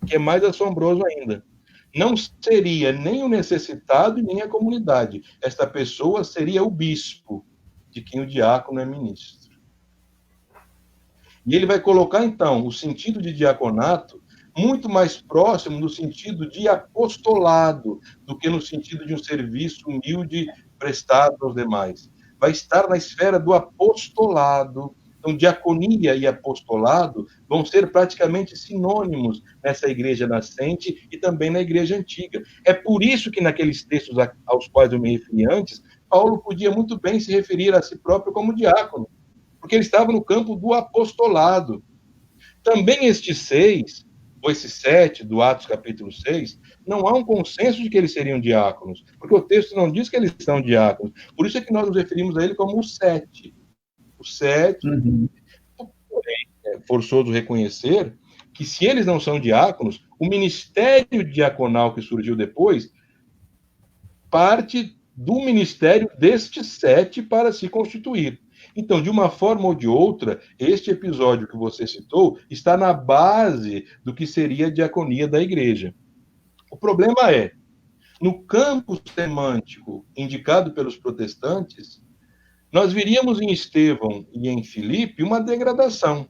que é mais assombroso ainda, não seria nem o necessitado e nem a comunidade. Esta pessoa seria o bispo, de quem o diácono é ministro. E ele vai colocar, então, o sentido de diaconato muito mais próximo do sentido de apostolado do que no sentido de um serviço humilde prestado aos demais. Vai estar na esfera do apostolado. Então, diaconia e apostolado vão ser praticamente sinônimos nessa igreja nascente e também na igreja antiga. É por isso que naqueles textos aos quais eu me referi antes, Paulo podia muito bem se referir a si próprio como diácono, porque ele estava no campo do apostolado. Também estes 6, ou esses 7 do Atos capítulo 6, não há um consenso de que eles seriam diáconos, porque o texto não diz que eles são diáconos. Por isso é que nós nos referimos a ele como os 7. Os 7, porém, é forçoso reconhecer que se eles não são diáconos, o ministério diaconal que surgiu depois parte do ministério destes 7 para se constituir. Então, de uma forma ou de outra, este episódio que você citou está na base do que seria a diaconia da igreja. O problema é, no campo semântico indicado pelos protestantes, nós viríamos em Estevão e em Filipe uma degradação.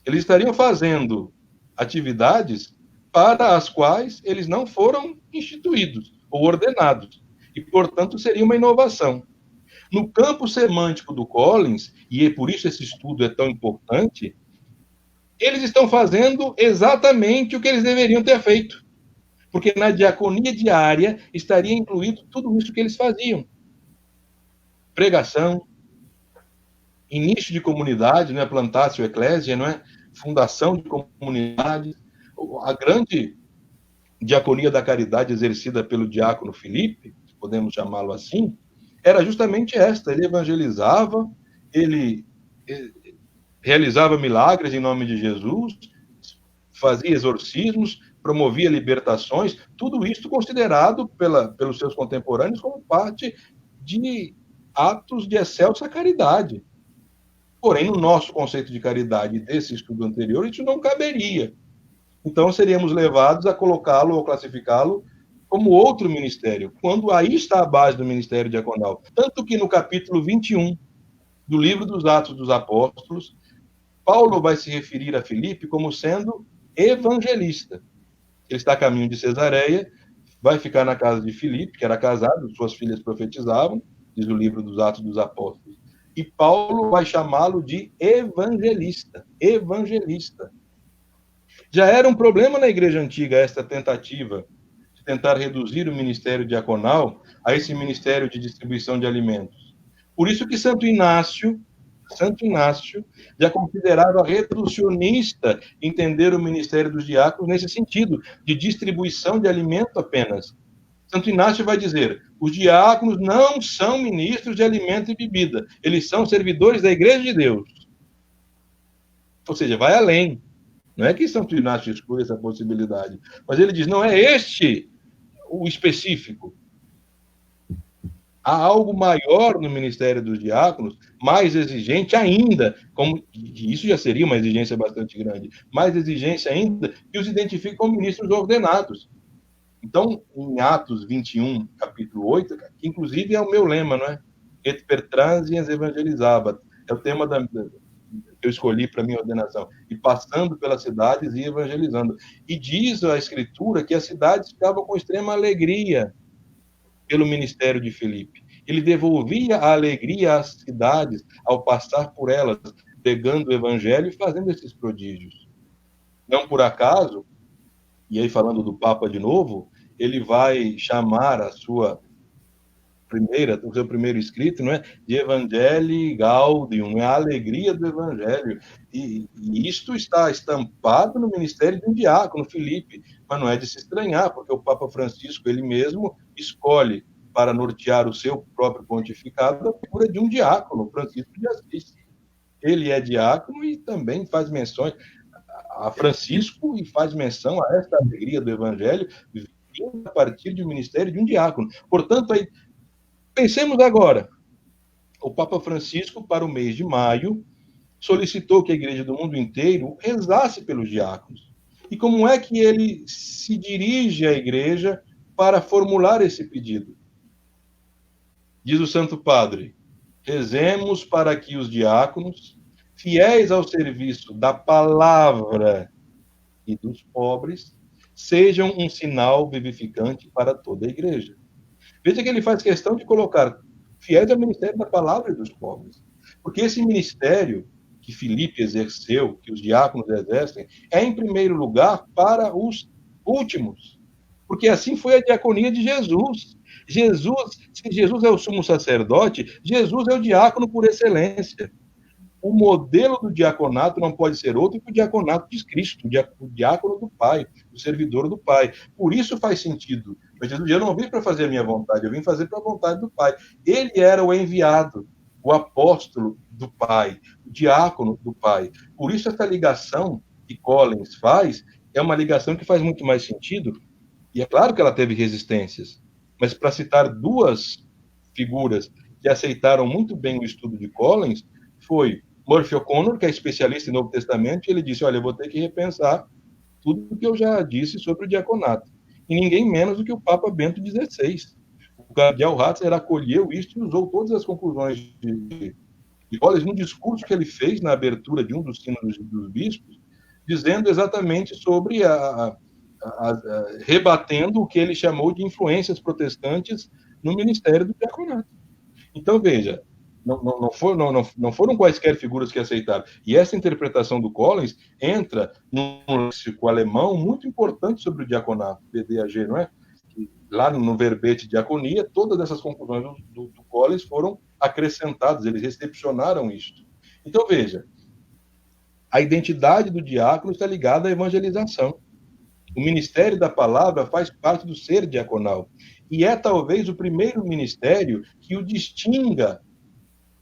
Eles estariam fazendo atividades para as quais eles não foram instituídos ou ordenados. E, portanto, seria uma inovação. No campo semântico do Collins, e é por isso esse estudo é tão importante, eles estão fazendo exatamente o que eles deveriam ter feito. Porque na diaconia diária estaria incluído tudo isso que eles faziam. Pregação, início de comunidade, né? Plantatio Ecclesiae, não é? Fundação de comunidade. A grande diaconia da caridade exercida pelo diácono Filipe, podemos chamá-lo assim, era justamente esta. Ele evangelizava, ele realizava milagres em nome de Jesus, fazia exorcismos, promovia libertações, tudo isso considerado pelos seus contemporâneos como parte de atos de excelsa caridade. Porém, no nosso conceito de caridade desse estudo anterior, isso não caberia. Então, seríamos levados a colocá-lo ou classificá-lo como outro ministério, quando aí está a base do ministério diaconal. Tanto que no capítulo 21 do livro dos Atos dos Apóstolos, Paulo vai se referir a Filipe como sendo evangelista. Ele está a caminho de Cesareia, vai ficar na casa de Filipe, que era casado, suas filhas profetizavam, diz o livro dos Atos dos Apóstolos. E Paulo vai chamá-lo de evangelista. Evangelista. Já era um problema na igreja antiga esta tentativa de tentar reduzir o ministério diaconal a esse ministério de distribuição de alimentos. Por isso que Santo Inácio já considerava reducionista entender o ministério dos diáconos nesse sentido, de distribuição de alimento apenas. Santo Inácio vai dizer: os diáconos não são ministros de alimento e bebida, eles são servidores da igreja de Deus. Ou seja, vai além. Não é que Santo Inácio exclui essa possibilidade, mas ele diz: não é este o específico. Há algo maior no ministério dos diáconos, mais exigente ainda, como isso já seria uma exigência bastante grande, mais exigência ainda, que os identifica como ministros ordenados. Então, em Atos 21, capítulo 8, que inclusive é o meu lema, não é? Et per transiens evangelizabat. É o tema que eu escolhi para a minha ordenação. E passando pelas cidades e evangelizando. E diz a Escritura que as cidades ficavam com extrema alegria pelo ministério de Filipe. Ele devolvia a alegria às cidades ao passar por elas, pregando o evangelho e fazendo esses prodígios. Não por acaso, e aí falando do Papa de novo, ele vai chamar o seu primeiro escrito, não é, de Evangelii Gaudium, é a alegria do evangelho. E isto está estampado no ministério de um diácono, Filipe, mas não é de se estranhar, porque o Papa Francisco, ele mesmo, escolhe para nortear o seu próprio pontificado a figura de um diácono, Francisco de Assis. Ele é diácono e também faz menções a Francisco e faz menção a esta alegria do evangelho vindo a partir do ministério de um diácono. Portanto, aí, pensemos agora. O Papa Francisco, para o mês de maio, solicitou que a igreja do mundo inteiro rezasse pelos diáconos. E como é que ele se dirige à igreja para formular esse pedido? Diz o Santo Padre: rezemos para que os diáconos, fiéis ao serviço da palavra e dos pobres, sejam um sinal vivificante para toda a igreja. Veja que ele faz questão de colocar fiéis ao ministério da palavra e dos pobres. Porque esse ministério que Filipe exerceu, que os diáconos exercem, é, em primeiro lugar, para os últimos. Porque assim foi a diaconia de Jesus. Se Jesus é o sumo sacerdote, Jesus é o diácono por excelência. O modelo do diaconato não pode ser outro que o diaconato de Cristo, o diácono do Pai, o servidor do Pai. Por isso faz sentido. Mas Jesus, eu não vim para fazer a minha vontade, eu vim fazer para a vontade do Pai. Ele era o enviado, o apóstolo do Pai, o diácono do Pai. Por isso essa ligação que Collins faz é uma ligação que faz muito mais sentido. E é claro que ela teve resistências, mas para citar duas figuras que aceitaram muito bem o estudo de Collins, foi Murphy O'Connor, que é especialista em Novo Testamento, e ele disse: olha, eu vou ter que repensar tudo o que eu já disse sobre o diaconato. E ninguém menos do que o Papa Bento XVI. O cardeal Ratzinger acolheu isso e usou todas as conclusões de Collins num discurso que ele fez na abertura de um dos sínodos dos bispos, dizendo exatamente sobre rebatendo o que ele chamou de influências protestantes no ministério do diaconato. Então, veja, não foram quaisquer figuras que aceitaram. E essa interpretação do Collins entra num léxico alemão muito importante sobre o diaconato, BDAG, não é? Lá no verbete diaconia, todas essas conclusões do Collins foram acrescentadas, eles recepcionaram isso. Então, veja, a identidade do diácono está ligada à evangelização. O ministério da palavra faz parte do ser diaconal. E é talvez o primeiro ministério que o distinga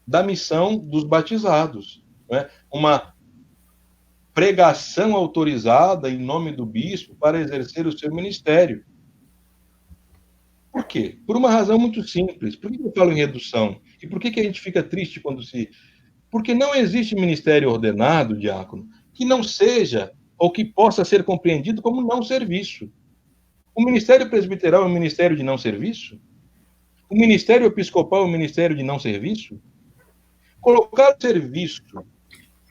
da missão dos batizados. Né? Uma pregação autorizada em nome do bispo para exercer o seu ministério. Por quê? Por uma razão muito simples. Por que eu falo em redução? E por que a gente fica triste quando se... Porque não existe ministério ordenado, diácono, que não seja ou que possa ser compreendido como não serviço. O ministério presbiteral é um ministério de não serviço? O ministério episcopal é um ministério de não serviço? Colocar o serviço,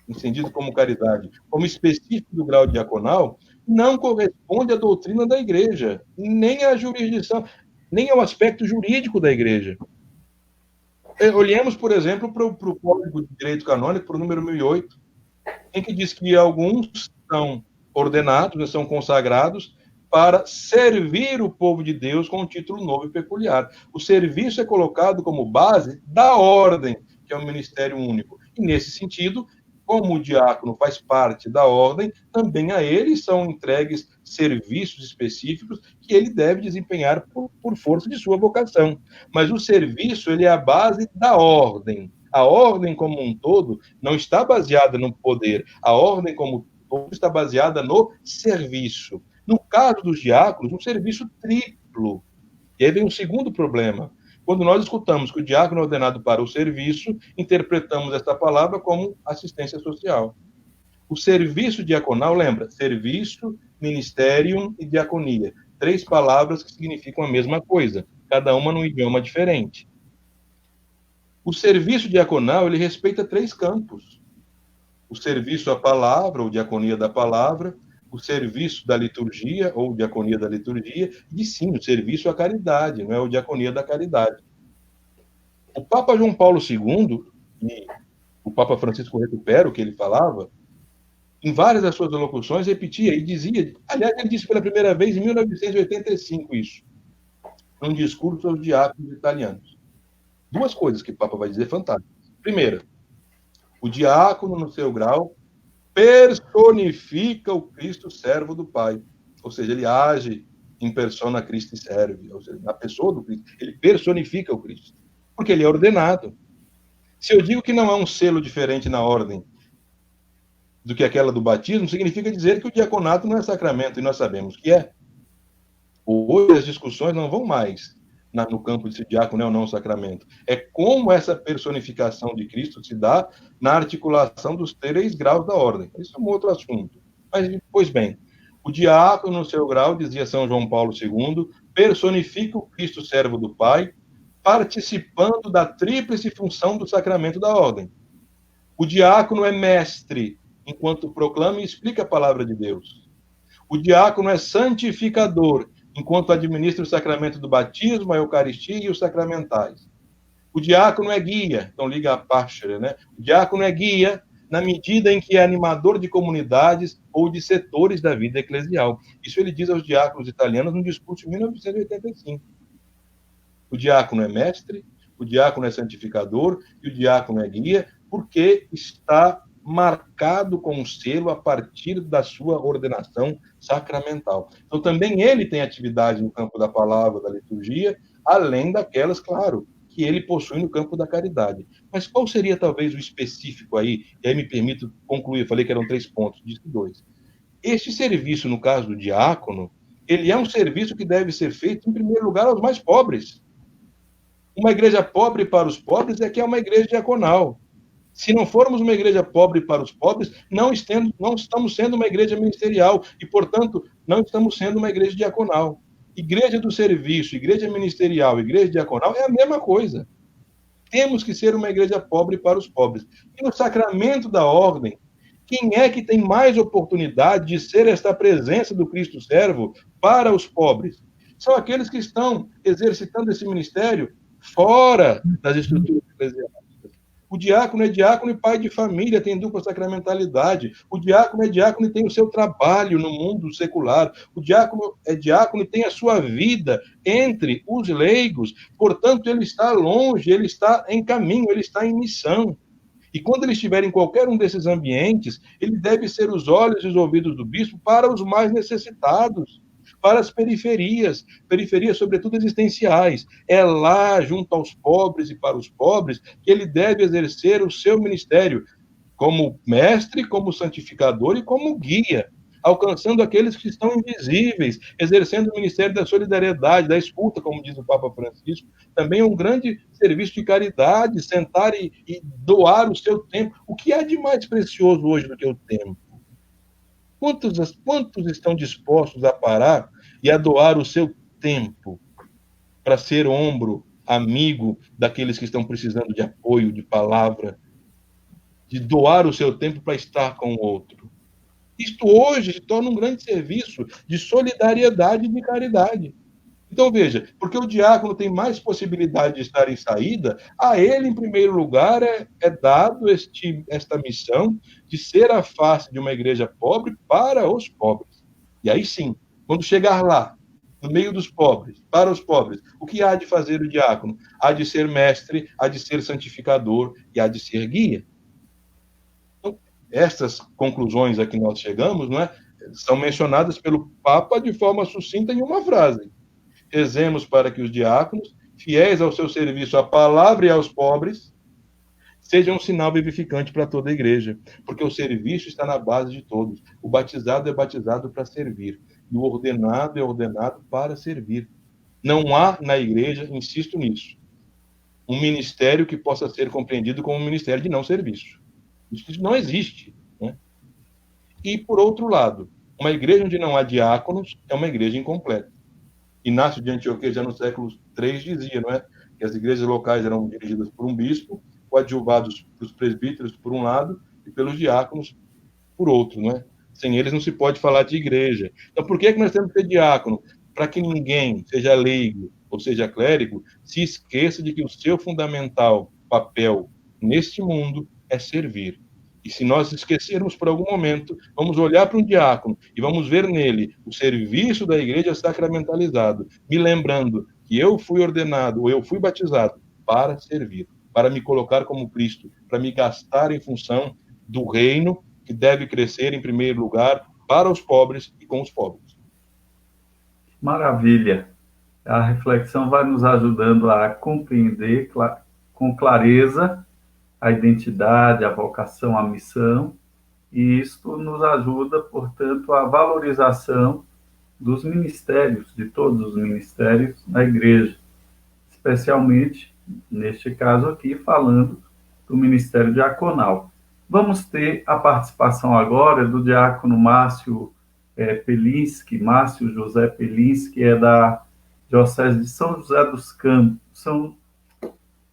entendido como caridade, como específico do grau diaconal, não corresponde à doutrina da igreja, nem à jurisdição, nem ao aspecto jurídico da igreja. Olhemos, por exemplo, para o Código de Direito Canônico, para o número 1008, em que diz que alguns são ordenados, são consagrados para servir o povo de Deus com um título novo e peculiar. O serviço é colocado como base da ordem, que é um ministério único. E, nesse sentido, como o diácono faz parte da ordem, também a ele são entregues serviços específicos que ele deve desempenhar por força de sua vocação. Mas o serviço, ele é a base da ordem. A ordem como um todo não está baseada no poder. A ordem como um todo está baseada no serviço. No caso dos diáconos, um serviço triplo. E aí vem um segundo problema. Quando nós escutamos que o diácono é ordenado para o serviço, interpretamos esta palavra como assistência social. O serviço diaconal, lembra, serviço, ministério e diaconia. 3 palavras que significam a mesma coisa, cada uma num idioma diferente. O serviço diaconal, ele respeita 3 campos. O serviço à palavra, ou diaconia da palavra, o serviço da liturgia, ou diaconia da liturgia, e sim, o serviço à caridade, não é o diaconia da caridade. O Papa João Paulo II, e o Papa Francisco recupera o que ele falava, em várias das suas alocuções repetia e dizia, aliás, ele disse pela primeira vez em 1985 isso, num discurso aos diáconos italianos. 2 coisas que o Papa vai dizer fantásticas. Primeira, o diácono, no seu grau, personifica o Cristo servo do Pai. Ou seja, ele age em persona Christi serve, ou seja, na pessoa do Cristo. Ele personifica o Cristo. Porque ele é ordenado. Se eu digo que não há um selo diferente na ordem do que aquela do batismo, significa dizer que o diaconato não é sacramento, e nós sabemos que é. Hoje as discussões não vão mais no campo de se diácono é ou não sacramento. É como essa personificação de Cristo se dá na articulação dos 3 graus da ordem. Isso é um outro assunto. Mas, pois bem, o diácono, no seu grau, dizia São João Paulo II, personifica o Cristo servo do Pai, participando da tríplice função do sacramento da ordem. O diácono é mestre, enquanto proclama e explica a palavra de Deus. O diácono é santificador, enquanto administra o sacramento do batismo, a Eucaristia e os sacramentais. O diácono é guia, então liga a pástera, né? O diácono é guia na medida em que é animador de comunidades ou de setores da vida eclesial. Isso ele diz aos diáconos italianos num discurso de 1985. O diácono é mestre, o diácono é santificador e o diácono é guia, porque está marcado com um selo a partir da sua ordenação sacramental. Então, também ele tem atividade no campo da palavra, da liturgia, além daquelas, claro, que ele possui no campo da caridade. Mas qual seria, talvez, o específico aí? E aí me permito concluir, eu falei que eram 3 pontos, disse 2. Este serviço, no caso do diácono, ele é um serviço que deve ser feito, em primeiro lugar, aos mais pobres. Uma igreja pobre para os pobres é que é uma igreja diaconal. Se não formos uma igreja pobre para os pobres, não estamos sendo uma igreja ministerial e, portanto, não estamos sendo uma igreja diaconal. Igreja do serviço, igreja ministerial, igreja diaconal é a mesma coisa. Temos que ser uma igreja pobre para os pobres. E no sacramento da ordem, quem é que tem mais oportunidade de ser esta presença do Cristo servo para os pobres? São aqueles que estão exercitando esse ministério fora das estruturas eclesiais. O diácono é diácono e pai de família, tem dupla sacramentalidade. O diácono é diácono e tem o seu trabalho no mundo secular. O diácono é diácono e tem a sua vida entre os leigos. Portanto, ele está longe, ele está em caminho, ele está em missão. E quando ele estiver em qualquer um desses ambientes, ele deve ser os olhos e os ouvidos do bispo para os mais necessitados, para as periferias, periferias sobretudo existenciais. É lá, junto aos pobres e para os pobres, que ele deve exercer o seu ministério, como mestre, como santificador e como guia, alcançando aqueles que estão invisíveis, exercendo o ministério da solidariedade, da escuta, como diz o Papa Francisco. Também é um grande serviço de caridade, sentar e doar o seu tempo. O que há de mais precioso hoje do que o tempo? Quantos estão dispostos a parar e a doar o seu tempo para ser ombro, amigo daqueles que estão precisando de apoio, de palavra, de doar o seu tempo para estar com o outro? Isto hoje se torna um grande serviço de solidariedade e de caridade. Então, veja, porque o diácono tem mais possibilidade de estar em saída, a ele, em primeiro lugar, é dado esta missão de ser a face de uma igreja pobre para os pobres. E aí sim, quando chegar lá, no meio dos pobres, para os pobres, o que há de fazer o diácono? Há de ser mestre, há de ser santificador e há de ser guia. Então, estas conclusões a que nós chegamos, não é, são mencionadas pelo Papa de forma sucinta em uma frase. Rezemos para que os diáconos, fiéis ao seu serviço à palavra e aos pobres, sejam um sinal vivificante para toda a igreja, porque o serviço está na base de todos. O batizado é batizado para servir, e o ordenado é ordenado para servir. Não há na igreja, insisto nisso, um ministério que possa ser compreendido como um ministério de não serviço. Isso não existe, né? E, por outro lado, uma igreja onde não há diáconos é uma igreja incompleta. Inácio de Antioquia, já no século III, dizia, não é, que as igrejas locais eram dirigidas por um bispo, coadjuvados pelos presbíteros, por um lado, e pelos diáconos, por outro, não é? Sem eles não se pode falar de igreja. Então, por que nós temos que ter diácono? Para que ninguém, seja leigo ou seja clérigo, se esqueça de que o seu fundamental papel neste mundo é servir. E se nós esquecermos por algum momento, vamos olhar para um diácono e vamos ver nele o serviço da igreja sacramentalizado, me lembrando que eu fui ordenado ou eu fui batizado para servir, para me colocar como Cristo, para me gastar em função do reino que deve crescer em primeiro lugar para os pobres e com os pobres. Maravilha. A reflexão vai nos ajudando a compreender com clareza a identidade, a vocação, a missão, e isto nos ajuda, portanto, à valorização dos ministérios, de todos os ministérios na igreja, especialmente, neste caso aqui, falando do ministério diaconal. Vamos ter a participação agora do diácono Márcio Pelinski, Márcio José Pelinski, é da Diocese de São José dos Campos,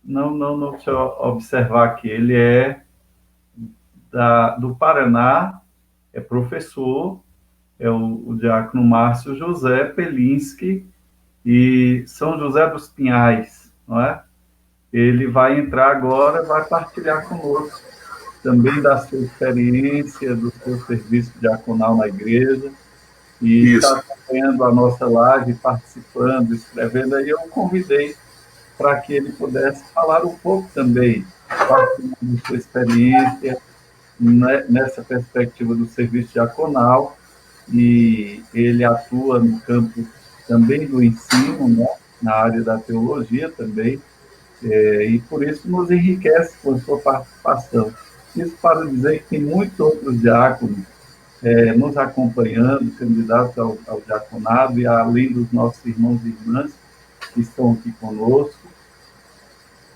não, deixa eu observar aqui. Ele é do Paraná, é professor, é o diácono Márcio José Pelinski, e São José dos Pinhais, não é? Ele vai entrar agora, vai partilhar conosco também da sua experiência, do seu serviço diaconal na igreja, e está acompanhando a nossa live, participando, escrevendo. Aí eu convidei para que ele pudesse falar um pouco também, partilhando sua experiência nessa perspectiva do serviço diaconal, e ele atua no campo também do ensino, né, na área da teologia também, e por isso nos enriquece com a sua participação. Isso para dizer que tem muitos outros diáconos nos acompanhando, candidatos ao diaconado, e além dos nossos irmãos e irmãs que estão aqui conosco,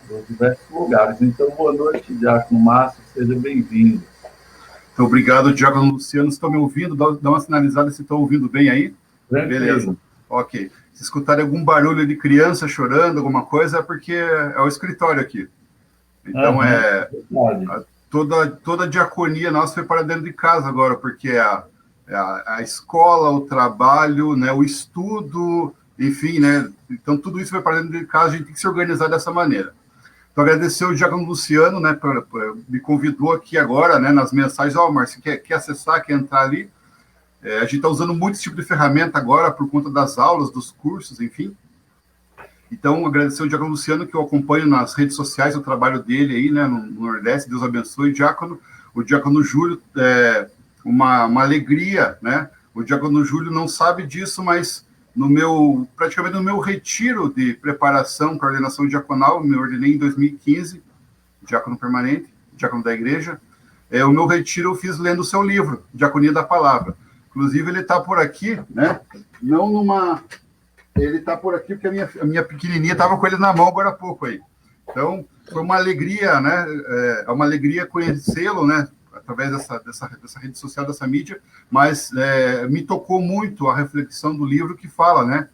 dos diversos lugares. Então, boa noite, diácono Márcio, seja bem-vindo. Então, obrigado, diácono Luciano. Estão me ouvindo? Dá uma sinalizada se estão ouvindo bem aí? Beleza. Ok. Se escutarem algum barulho de criança chorando, alguma coisa, é porque é o escritório aqui. Então, toda a diaconia nossa foi para dentro de casa agora, porque a escola, o trabalho, né, o estudo, enfim, né? Então, tudo isso foi para dentro de casa, a gente tem que se organizar dessa maneira. Então, agradecer o diácono Luciano, né, me convidou aqui agora, né, nas mensagens. Márcio, quer acessar, quer entrar ali? A gente está usando muito esse tipo de ferramenta agora por conta das aulas, dos cursos, enfim. Então, agradecer ao Diácono Luciano, que eu acompanho nas redes sociais, o trabalho dele aí, né, no Nordeste. Deus abençoe, Diácono. O Diácono Júlio, uma alegria, né? O Diácono Júlio não sabe disso, mas praticamente no meu retiro de preparação para a ordenação diaconal, me ordenei em 2015, diácono permanente, diácono da igreja. O meu retiro eu fiz lendo o seu livro, Diaconia da Palavra. Inclusive, ele está por aqui, né? Ele está por aqui porque a minha pequenininha estava com ele na mão agora há pouco aí. Então, foi uma alegria, né? É uma alegria conhecê-lo, né? Através dessa rede social, dessa mídia, mas me tocou muito a reflexão do livro que fala, né?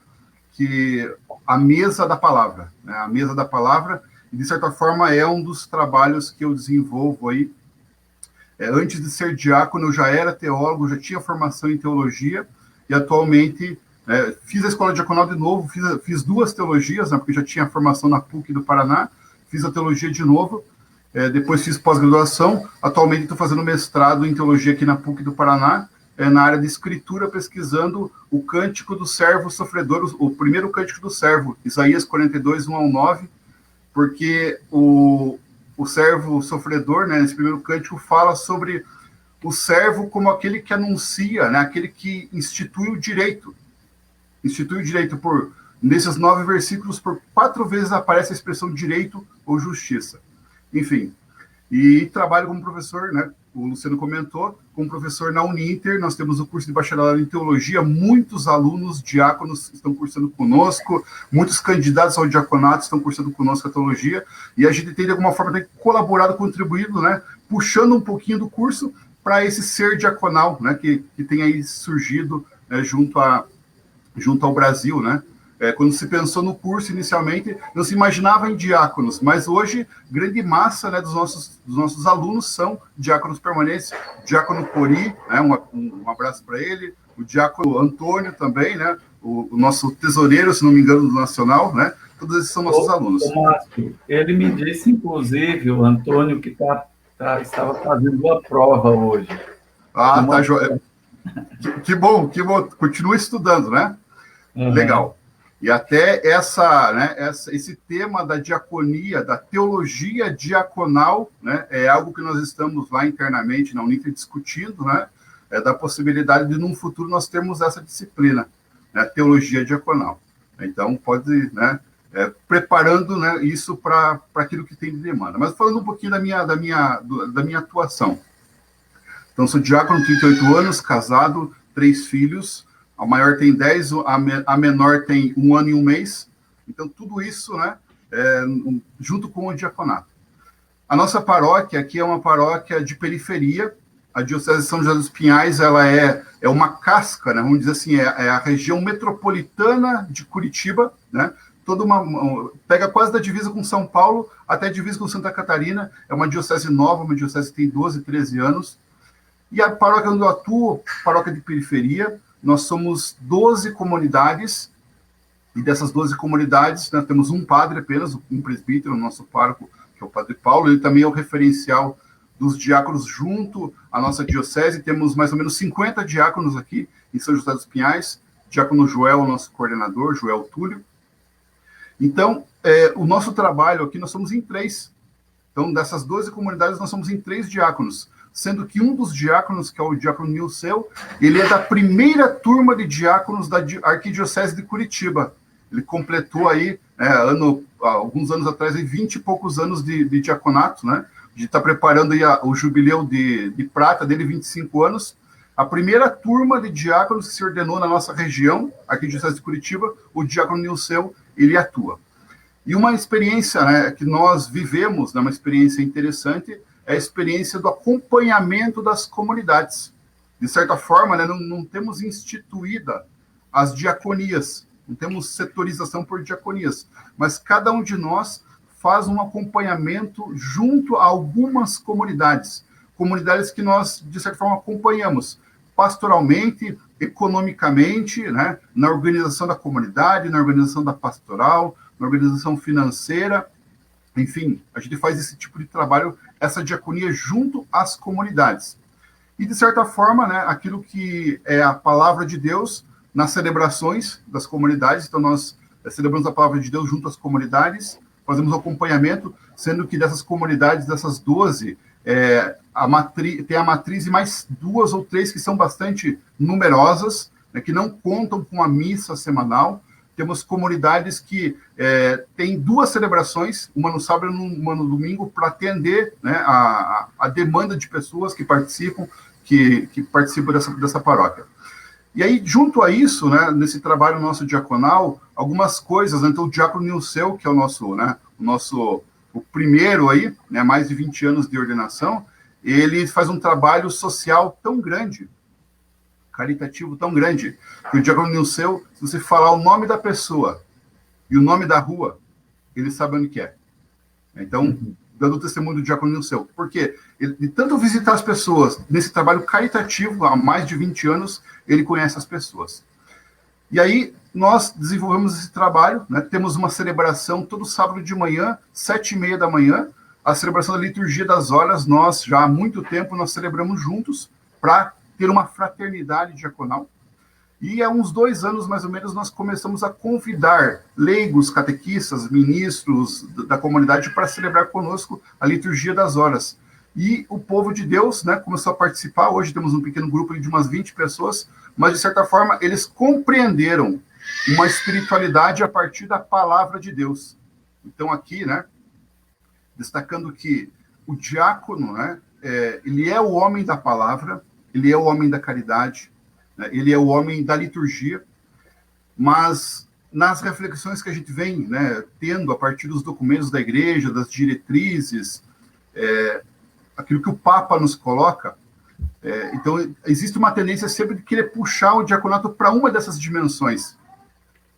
Que a mesa da palavra, né? A mesa da palavra, e de certa forma é um dos trabalhos que eu desenvolvo aí. Antes de ser diácono, eu já era teólogo, já tinha formação em teologia, e atualmente fiz a escola diaconal de novo, fiz 2 teologias, né, porque já tinha formação na PUC do Paraná, fiz a teologia de novo, depois fiz pós-graduação, atualmente estou fazendo mestrado em teologia aqui na PUC do Paraná, na área de escritura, pesquisando o cântico do servo sofredor, o primeiro cântico do servo, Isaías 42, 1-9, porque o servo sofredor, né, nesse primeiro cântico, fala sobre o servo como aquele que anuncia, né, aquele que institui o direito. Institui o direito nesses 9 versículos, por 4 vezes aparece a expressão direito ou justiça. Enfim, e trabalho como professor, né, o Luciano comentou, como professor na Uninter. Nós temos o curso de bacharelado em teologia, muitos alunos diáconos estão cursando conosco, muitos candidatos ao diaconato estão cursando conosco a teologia, e a gente tem de alguma forma colaborado, contribuído, né, puxando um pouquinho do curso para esse ser diaconal, né, que tem aí surgido, né, junto ao Brasil, né? Quando se pensou no curso inicialmente, não se imaginava em diáconos, mas hoje, grande massa, né, dos nossos alunos são diáconos permanentes. O diácono Cori, né, um abraço para ele, o diácono Antônio também, né, o nosso tesoureiro, se não me engano, do Nacional, né? Todos esses são nossos alunos. Márcio, ele me disse, inclusive, o Antônio, que estava fazendo uma prova hoje. Ah, tá joia. Que bom, continua estudando, né? Uhum. Legal. E até esse tema da diaconia, da teologia diaconal, né, é algo que nós estamos lá internamente na Uninter discutindo, né, da possibilidade de, num futuro, nós termos essa disciplina, né, teologia diaconal. Então, pode, né, preparando, né, isso para aquilo que tem de demanda. Mas falando um pouquinho da minha atuação. Então, sou diácono, 38 anos, casado, 3 filhos. A maior tem 10, a menor tem 1 ano e 1 mês. Então, tudo isso, né, junto com o diaconato. A nossa paróquia aqui é uma paróquia de periferia. A Diocese de São José dos Pinhais, ela é uma casca, né, vamos dizer assim, é a região metropolitana de Curitiba, né, pega quase da divisa com São Paulo até a divisa com Santa Catarina. É uma diocese nova, uma diocese que tem 12, 13 anos. E a paróquia onde eu atuo, paróquia de periferia, nós somos 12 comunidades, e dessas 12 comunidades, nós temos um padre apenas, um presbítero, o nosso pároco, que é o Padre Paulo. Ele também é o referencial dos diáconos junto à nossa diocese. Temos mais ou menos 50 diáconos aqui em São José dos Pinhais. Diácono Joel, o nosso coordenador, Joel Túlio. Então, o nosso trabalho aqui, nós somos em 3. Então, dessas 12 comunidades, nós somos em 3 diáconos, sendo que um dos diáconos, que é o diácono Nilceu, ele é da primeira turma de diáconos da Arquidiocese de Curitiba. Ele completou aí, alguns anos atrás, 20 e poucos anos de diaconato, né? A gente está preparando aí o jubileu de prata dele, 25 anos. A primeira turma de diáconos que se ordenou na nossa região, Arquidiocese de Curitiba, o diácono Nilceu, ele atua. E uma experiência, né, que nós vivemos, né, uma experiência interessante, é a experiência do acompanhamento das comunidades. De certa forma, né, não temos instituída as diaconias, não temos setorização por diaconias, mas cada um de nós faz um acompanhamento junto a algumas comunidades que nós, de certa forma, acompanhamos pastoralmente, economicamente, né, na organização da comunidade, na organização da pastoral, na organização financeira. Enfim, a gente faz esse tipo de trabalho, essa diaconia junto às comunidades. E, de certa forma, né, aquilo que é a palavra de Deus nas celebrações das comunidades. Então, nós celebramos a palavra de Deus junto às comunidades, fazemos acompanhamento, sendo que dessas comunidades, dessas 12, tem a matriz e mais 2 ou 3 que são bastante numerosas, né, que não contam com a missa semanal. Temos comunidades que têm 2 celebrações, uma no sábado e uma no domingo, para atender, né, a demanda de pessoas que participam, dessa paróquia. E aí, junto a isso, né, nesse trabalho nosso diaconal, algumas coisas, né, então o diácono Nilceu, que é o primeiro aí, né, mais de 20 anos de ordenação, ele faz um trabalho social tão grande, caritativo tão grande, que o diácono Nilceu, se você falar o nome da pessoa e o nome da rua, ele sabe onde que é. Então, dando o testemunho do diácono Nilceu. Porque de tanto visitar as pessoas, nesse trabalho caritativo, há mais de 20 anos, ele conhece as pessoas. E aí, nós desenvolvemos esse trabalho, né? Temos uma celebração todo sábado de manhã, 7h30 da manhã, a celebração da liturgia das horas. Nós, já há muito tempo, nós celebramos juntos para ter uma fraternidade diaconal. E há uns 2 anos, mais ou menos, nós começamos a convidar leigos, catequistas, ministros da comunidade para celebrar conosco a liturgia das horas. E o povo de Deus, né, começou a participar. Hoje temos um pequeno grupo de umas 20 pessoas, mas, de certa forma, eles compreenderam uma espiritualidade a partir da palavra de Deus. Então, aqui, né, destacando que o diácono, né, ele é o homem da palavra, ele é o homem da caridade, né, ele é o homem da liturgia, mas nas reflexões que a gente vem, né, tendo a partir dos documentos da igreja, das diretrizes, aquilo que o Papa nos coloca, então existe uma tendência sempre de querer puxar o diaconato para uma dessas dimensões.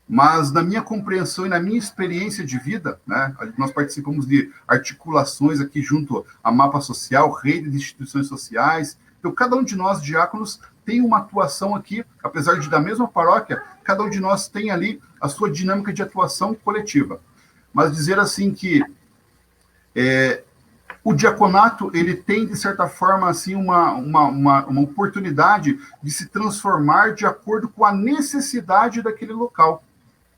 Mas na minha compreensão e na minha experiência de vida, né, nós participamos de articulações aqui junto à Mapa Social, rede de instituições sociais. Então, cada um de nós, diáconos, tem uma atuação aqui, apesar de da mesma paróquia, cada um de nós tem ali a sua dinâmica de atuação coletiva. Mas dizer assim que o diaconato, ele tem, de certa forma, assim, uma oportunidade de se transformar de acordo com a necessidade daquele local.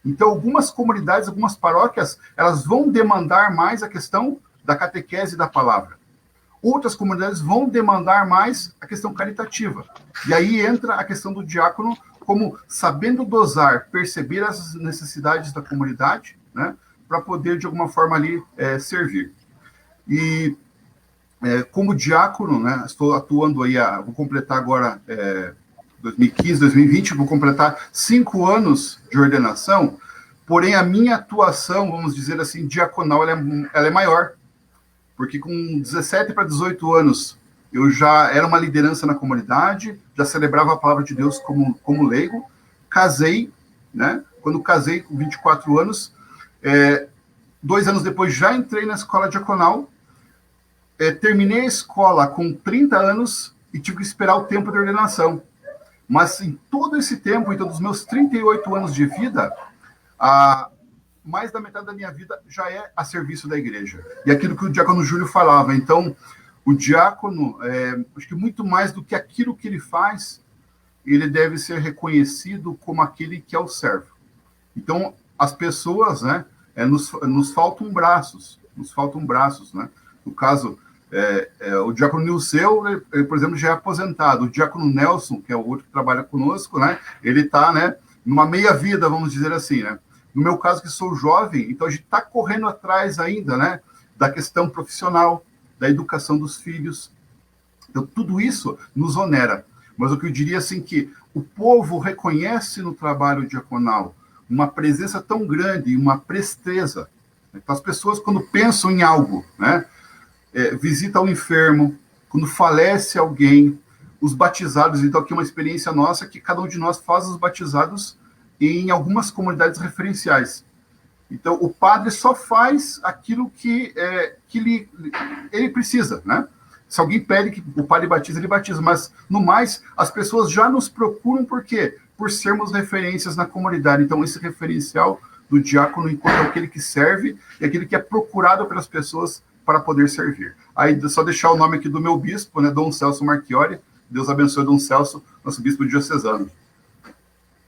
Então, algumas comunidades, algumas paróquias, elas vão demandar mais a questão da catequese da palavra. Outras comunidades vão demandar mais a questão caritativa. E aí entra a questão do diácono como sabendo dosar, perceber as necessidades da comunidade, né, para poder, de alguma forma, ali servir. E como diácono, né, estou atuando aí, vou completar agora 2015, 2020, vou completar 5 anos de ordenação, porém a minha atuação, vamos dizer assim, diaconal, ela é maior, porque com 17 para 18 anos eu já era uma liderança na comunidade, já celebrava a palavra de Deus como leigo, casei, né, quando casei com 24 anos, 2 anos depois já entrei na escola diaconal, terminei a escola com 30 anos e tive que esperar o tempo de ordenação. Mas em todo esse tempo, então, dos meus 38 anos de vida, mais da metade da minha vida já é a serviço da igreja. E aquilo que o diácono Júlio falava. Então, o diácono, acho que muito mais do que aquilo que ele faz, ele deve ser reconhecido como aquele que é o servo. Então, as pessoas, né, nos faltam braços, né? No caso, o diácono Nilceu, ele, por exemplo, já é aposentado. O diácono Nelson, que é o outro que trabalha conosco, né, ele está, né, numa meia-vida, vamos dizer assim, né? No meu caso, que sou jovem, então a gente está correndo atrás ainda, né, da questão profissional, da educação dos filhos. Então, tudo isso nos onera. Mas o que eu diria, assim, que o povo reconhece no trabalho diaconal uma presença tão grande, uma presteza. Então, as pessoas, quando pensam em algo, né, visita o enfermo, quando falece alguém, os batizados. Então, aqui é uma experiência nossa que cada um de nós faz os batizados em algumas comunidades referenciais. Então, o padre só faz aquilo que ele precisa, né? Se alguém pede que o padre batize, ele batiza. Mas, no mais, as pessoas já nos procuram por quê? Por sermos referências na comunidade. Então, esse referencial do diácono enquanto aquele que serve e aquele que é procurado pelas pessoas para poder servir. Aí, só deixar o nome aqui do meu bispo, né, Dom Celso Marchiori. Deus abençoe Dom Celso, nosso bispo diocesano.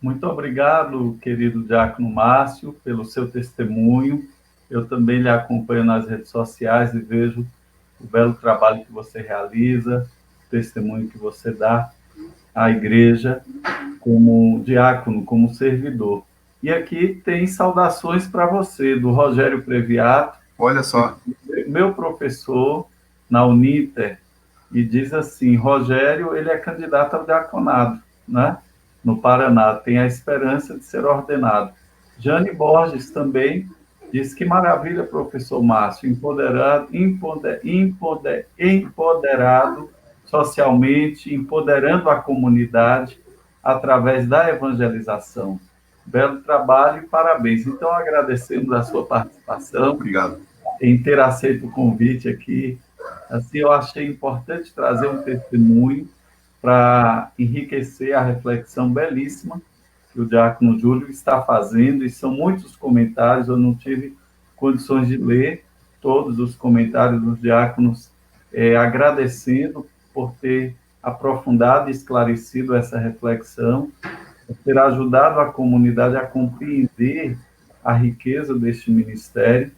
Muito obrigado, querido Diácono Márcio, pelo seu testemunho. Eu também lhe acompanho nas redes sociais e vejo o belo trabalho que você realiza, o testemunho que você dá à igreja como diácono, como servidor. E aqui tem saudações para você, do Rogério Previato, Olha só. meu professor na Uninter, e diz assim: Rogério, ele é candidato ao diaconado, né? No Paraná, tem a esperança de ser ordenado. Jane Borges também diz: que maravilha, professor Márcio, empoderado socialmente, empoderando a comunidade através da evangelização. Belo trabalho e parabéns. Então, agradecemos a sua participação, Obrigado. em ter aceito o convite aqui. Assim, eu achei importante trazer um testemunho para enriquecer a reflexão belíssima que o diácono Júlio está fazendo, e são muitos comentários, eu não tive condições de ler todos os comentários dos diáconos, agradecendo por ter aprofundado e esclarecido essa reflexão, por ter ajudado a comunidade a compreender a riqueza deste ministério.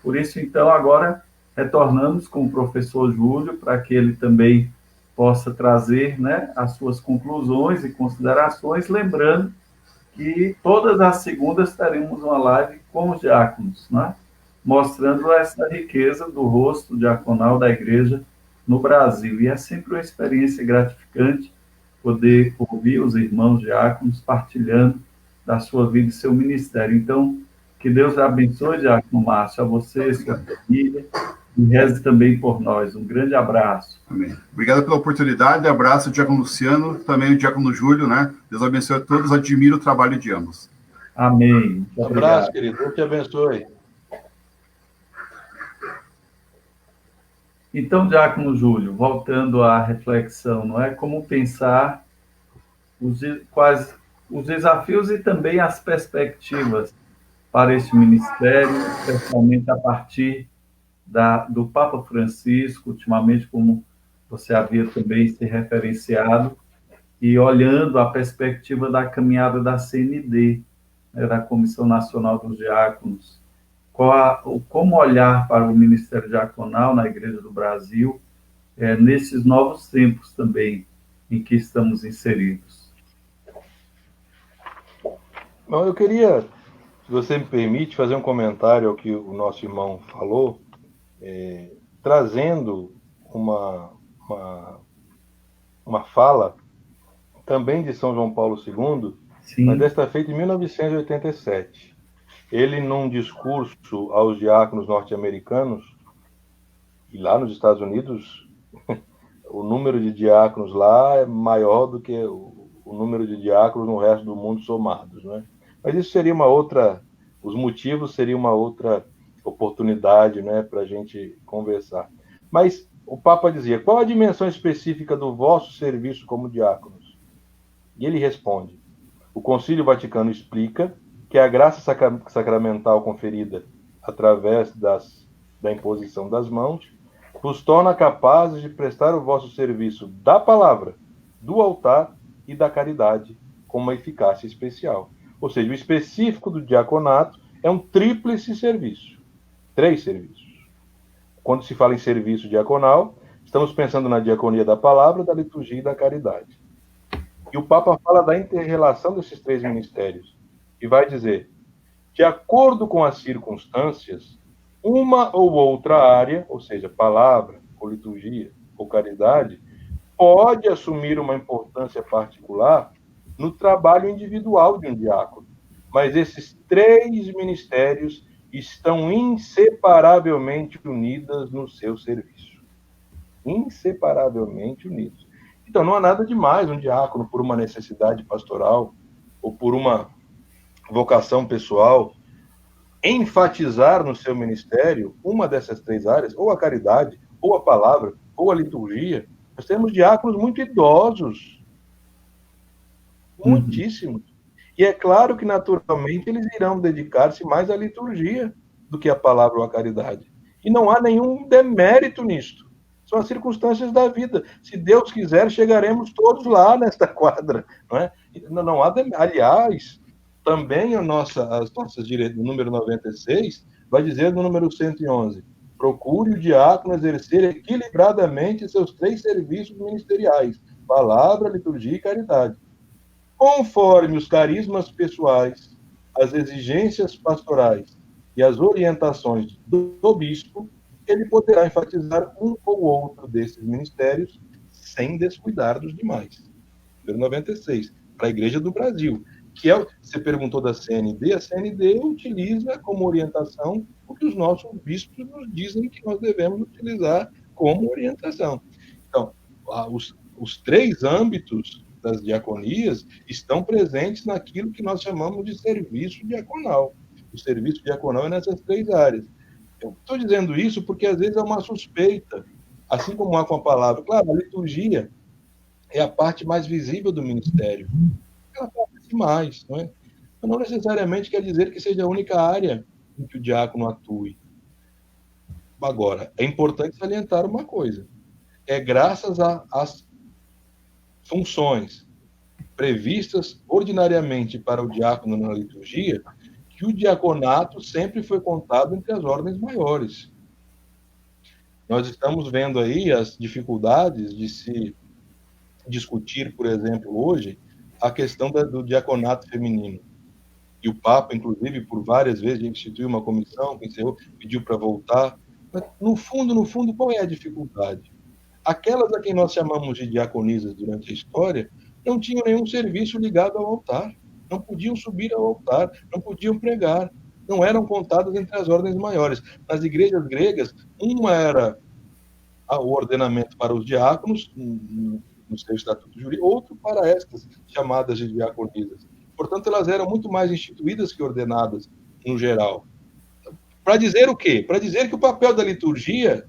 Por isso, então, agora retornamos com o professor Júlio, para que ele também possa trazer, né, as suas conclusões e considerações, lembrando que todas as segundas teremos uma live com os diáconos, né, mostrando essa riqueza do rosto diaconal da igreja no Brasil. E é sempre uma experiência gratificante poder ouvir os irmãos diáconos partilhando da sua vida e seu ministério. Então, que Deus abençoe, diácono Márcio, a você, sua família, e reze também por nós. Um grande abraço. Amém. Obrigado pela oportunidade, abraço, diácono Luciano, também o diácono Júlio, né? Deus abençoe a todos, admiro o trabalho de ambos. Amém. Um abraço, querido, Deus te abençoe. Então, diácono Júlio, voltando à reflexão, não é? Como pensar quais os desafios e também as perspectivas para este ministério, especialmente a partir do Papa Francisco, ultimamente, como você havia também se referenciado, e olhando a perspectiva da caminhada da CND, né, da Comissão Nacional dos Diáconos, como olhar para o ministério diaconal na Igreja do Brasil, nesses novos tempos também em que estamos inseridos. Bom, eu queria, se você me permite, fazer um comentário ao que o nosso irmão falou, trazendo uma fala também de São João Paulo II, Sim. mas desta feita em 1987. Ele, num discurso aos diáconos norte-americanos, e lá nos Estados Unidos, o número de diáconos lá é maior do que o número de diáconos no resto do mundo somados, né? Mas isso seria uma outra, os motivos seriam uma outra oportunidade, né, para a gente conversar. Mas o Papa dizia: qual a dimensão específica do vosso serviço como diáconos? E ele responde: o Concílio Vaticano explica que a graça sacramental conferida através da imposição das mãos vos torna capazes de prestar o vosso serviço da palavra, do altar e da caridade com uma eficácia especial. Ou seja, o específico do diaconato é um tríplice serviço, 3 serviços. Quando se fala em serviço diaconal, estamos pensando na diaconia da palavra, da liturgia e da caridade. E o Papa fala da inter-relação desses 3 ministérios e vai dizer: de acordo com as circunstâncias, uma ou outra área, ou seja, palavra, ou liturgia, ou caridade, pode assumir uma importância particular no trabalho individual de um diácono. Mas esses 3 ministérios estão inseparavelmente unidos no seu serviço. Inseparavelmente unidos. Então, não há nada demais um diácono, por uma necessidade pastoral ou por uma vocação pessoal, enfatizar no seu ministério uma dessas 3 áreas, ou a caridade, ou a palavra, ou a liturgia. Nós temos diáconos muito idosos, muitíssimos. E é claro que, naturalmente, eles irão dedicar-se mais à liturgia do que à palavra ou à caridade. E não há nenhum demérito nisto. São as circunstâncias da vida. Se Deus quiser, chegaremos todos lá nesta quadra. Não é? Não há, aliás, também as nossas diretas, o número 96, vai dizer no número 111, procure o diácono exercer equilibradamente seus 3 serviços ministeriais, palavra, liturgia e caridade, conforme os carismas pessoais, as exigências pastorais e as orientações do bispo, ele poderá enfatizar um ou outro desses ministérios sem descuidar dos demais. Número 96, para a Igreja do Brasil, que é, você perguntou da CND, a CND utiliza como orientação o que os nossos bispos nos dizem que nós devemos utilizar como orientação. Então, os 3 âmbitos das diaconias estão presentes naquilo que nós chamamos de serviço diaconal. O serviço diaconal é nessas 3 áreas. Eu estou dizendo isso porque, às vezes, é uma suspeita, assim como há com a palavra. Claro, a liturgia é a parte mais visível do ministério. Ela aparece mais, não é? Mas não necessariamente quer dizer que seja a única área em que o diácono atue. Agora, é importante salientar uma coisa. É graças às funções previstas ordinariamente para o diácono na liturgia que o diaconato sempre foi contado entre as ordens maiores. Nós estamos vendo aí as dificuldades de se discutir, por exemplo, hoje, a questão do diaconato feminino. E o Papa, inclusive, por várias vezes, instituiu uma comissão, que encerrou, pediu para voltar. Mas, no fundo, qual é a dificuldade? Aquelas a quem nós chamamos de diaconisas durante a história não tinham nenhum serviço ligado ao altar. Não podiam subir ao altar, não podiam pregar. Não eram contadas entre as ordens maiores. Nas igrejas gregas, uma era o ordenamento para os diáconos, no seu estatuto jurídico, outro para estas chamadas de diaconisas. Portanto, elas eram muito mais instituídas que ordenadas, no geral. Para dizer o quê? Para dizer que o papel da liturgia,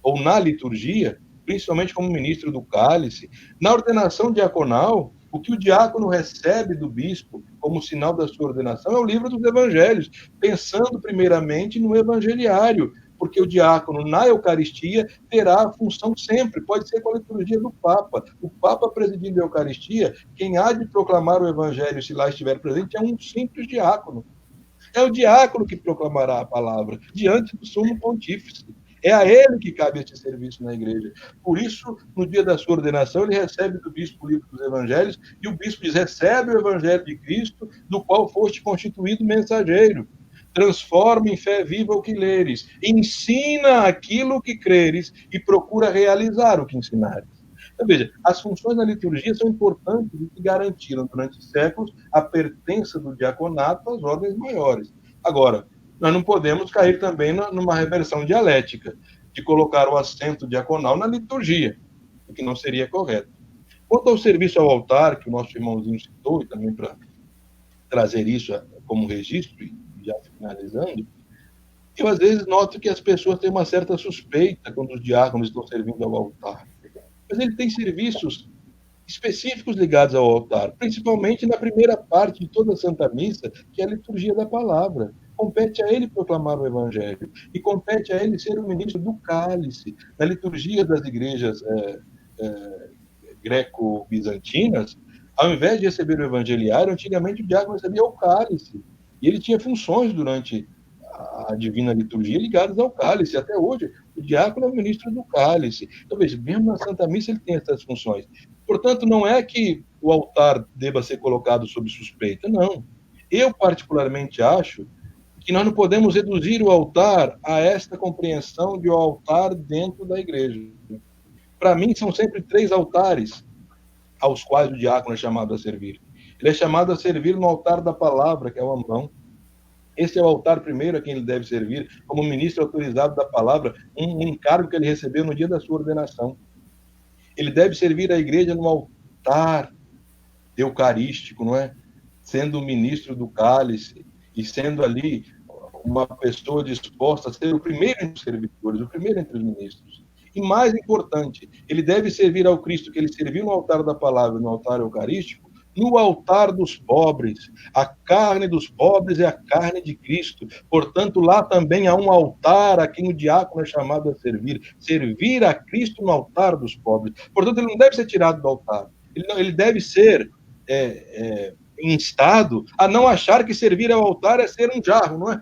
ou na liturgia, principalmente como ministro do cálice, na ordenação diaconal, o que o diácono recebe do bispo como sinal da sua ordenação é o livro dos evangelhos, pensando primeiramente no evangeliário, porque o diácono na Eucaristia terá a função sempre, pode ser com a liturgia do Papa. O Papa presidindo a Eucaristia, quem há de proclamar o evangelho, se lá estiver presente, é um simples diácono. É o diácono que proclamará a palavra, diante do sumo pontífice. É a ele que cabe este serviço na igreja. Por isso, no dia da sua ordenação, ele recebe do bispo o livro dos evangelhos, e o bispo diz, recebe o evangelho de Cristo, do qual foste constituído mensageiro. Transforma em fé viva o que leres, ensina aquilo que creres e procura realizar o que ensinares. Então, veja, as funções da liturgia são importantes e que garantiram durante séculos a pertença do diaconato às ordens maiores. Agora, nós não podemos cair também numa reversão dialética, de colocar o assento diaconal na liturgia, o que não seria correto. Quanto ao serviço ao altar, que o nosso irmãozinho citou, e também para trazer isso como registro, já finalizando, eu às vezes noto que as pessoas têm uma certa suspeita quando os diáconos estão servindo ao altar. Mas ele tem serviços específicos ligados ao altar, principalmente na primeira parte de toda a Santa Missa, que é a liturgia da palavra. Compete a ele proclamar o Evangelho, e compete a ele ser o ministro do cálice. Na liturgia das igrejas greco-bizantinas, ao invés de receber o evangeliário, antigamente o diácono recebia o cálice. E ele tinha funções durante a divina liturgia ligadas ao cálice. Até hoje, o diácono é o ministro do cálice. Então, veja, mesmo na Santa Missa ele tem essas funções. Portanto, não é que o altar deva ser colocado sob suspeita, não. Eu, particularmente, acho que nós não podemos reduzir o altar a esta compreensão de o altar dentro da igreja. Para mim, são sempre 3 altares aos quais o diácono é chamado a servir. Ele é chamado a servir no altar da palavra, que é o ambão. Esse é o altar primeiro a quem ele deve servir, como ministro autorizado da palavra, um encargo que ele recebeu no dia da sua ordenação. Ele deve servir a igreja no altar eucarístico, não é? Sendo o ministro do cálice e sendo ali uma pessoa disposta a ser o primeiro entre os servidores, o primeiro entre os ministros. E mais importante, ele deve servir ao Cristo que ele serviu no altar da palavra, no altar eucarístico, no altar dos pobres. A carne dos pobres é a carne de Cristo. Portanto, lá também há um altar a quem o diácono é chamado a servir. Servir a Cristo no altar dos pobres. Portanto, ele não deve ser tirado do altar. Ele deve ser instado a não achar que servir ao altar é ser um jarro, não é?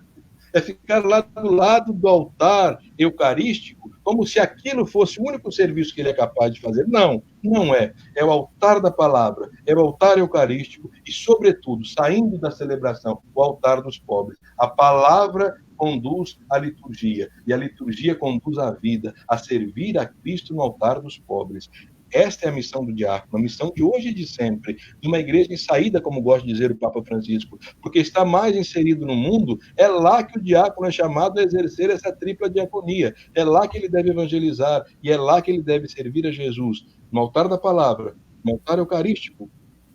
É ficar lá do lado do altar eucarístico, como se aquilo fosse o único serviço que ele é capaz de fazer. Não, não é. É o altar da palavra, é o altar eucarístico e, sobretudo, saindo da celebração, o altar dos pobres. A palavra conduz à liturgia, e a liturgia conduz à vida, a servir a Cristo no altar dos pobres. Esta é a missão do diácono, a missão de hoje e de sempre, de uma igreja em saída, como gosta de dizer o Papa Francisco, porque está mais inserido no mundo, é lá que o diácono é chamado a exercer essa tripla diaconia, é lá que ele deve evangelizar, e é lá que ele deve servir a Jesus, no altar da palavra, no altar eucarístico,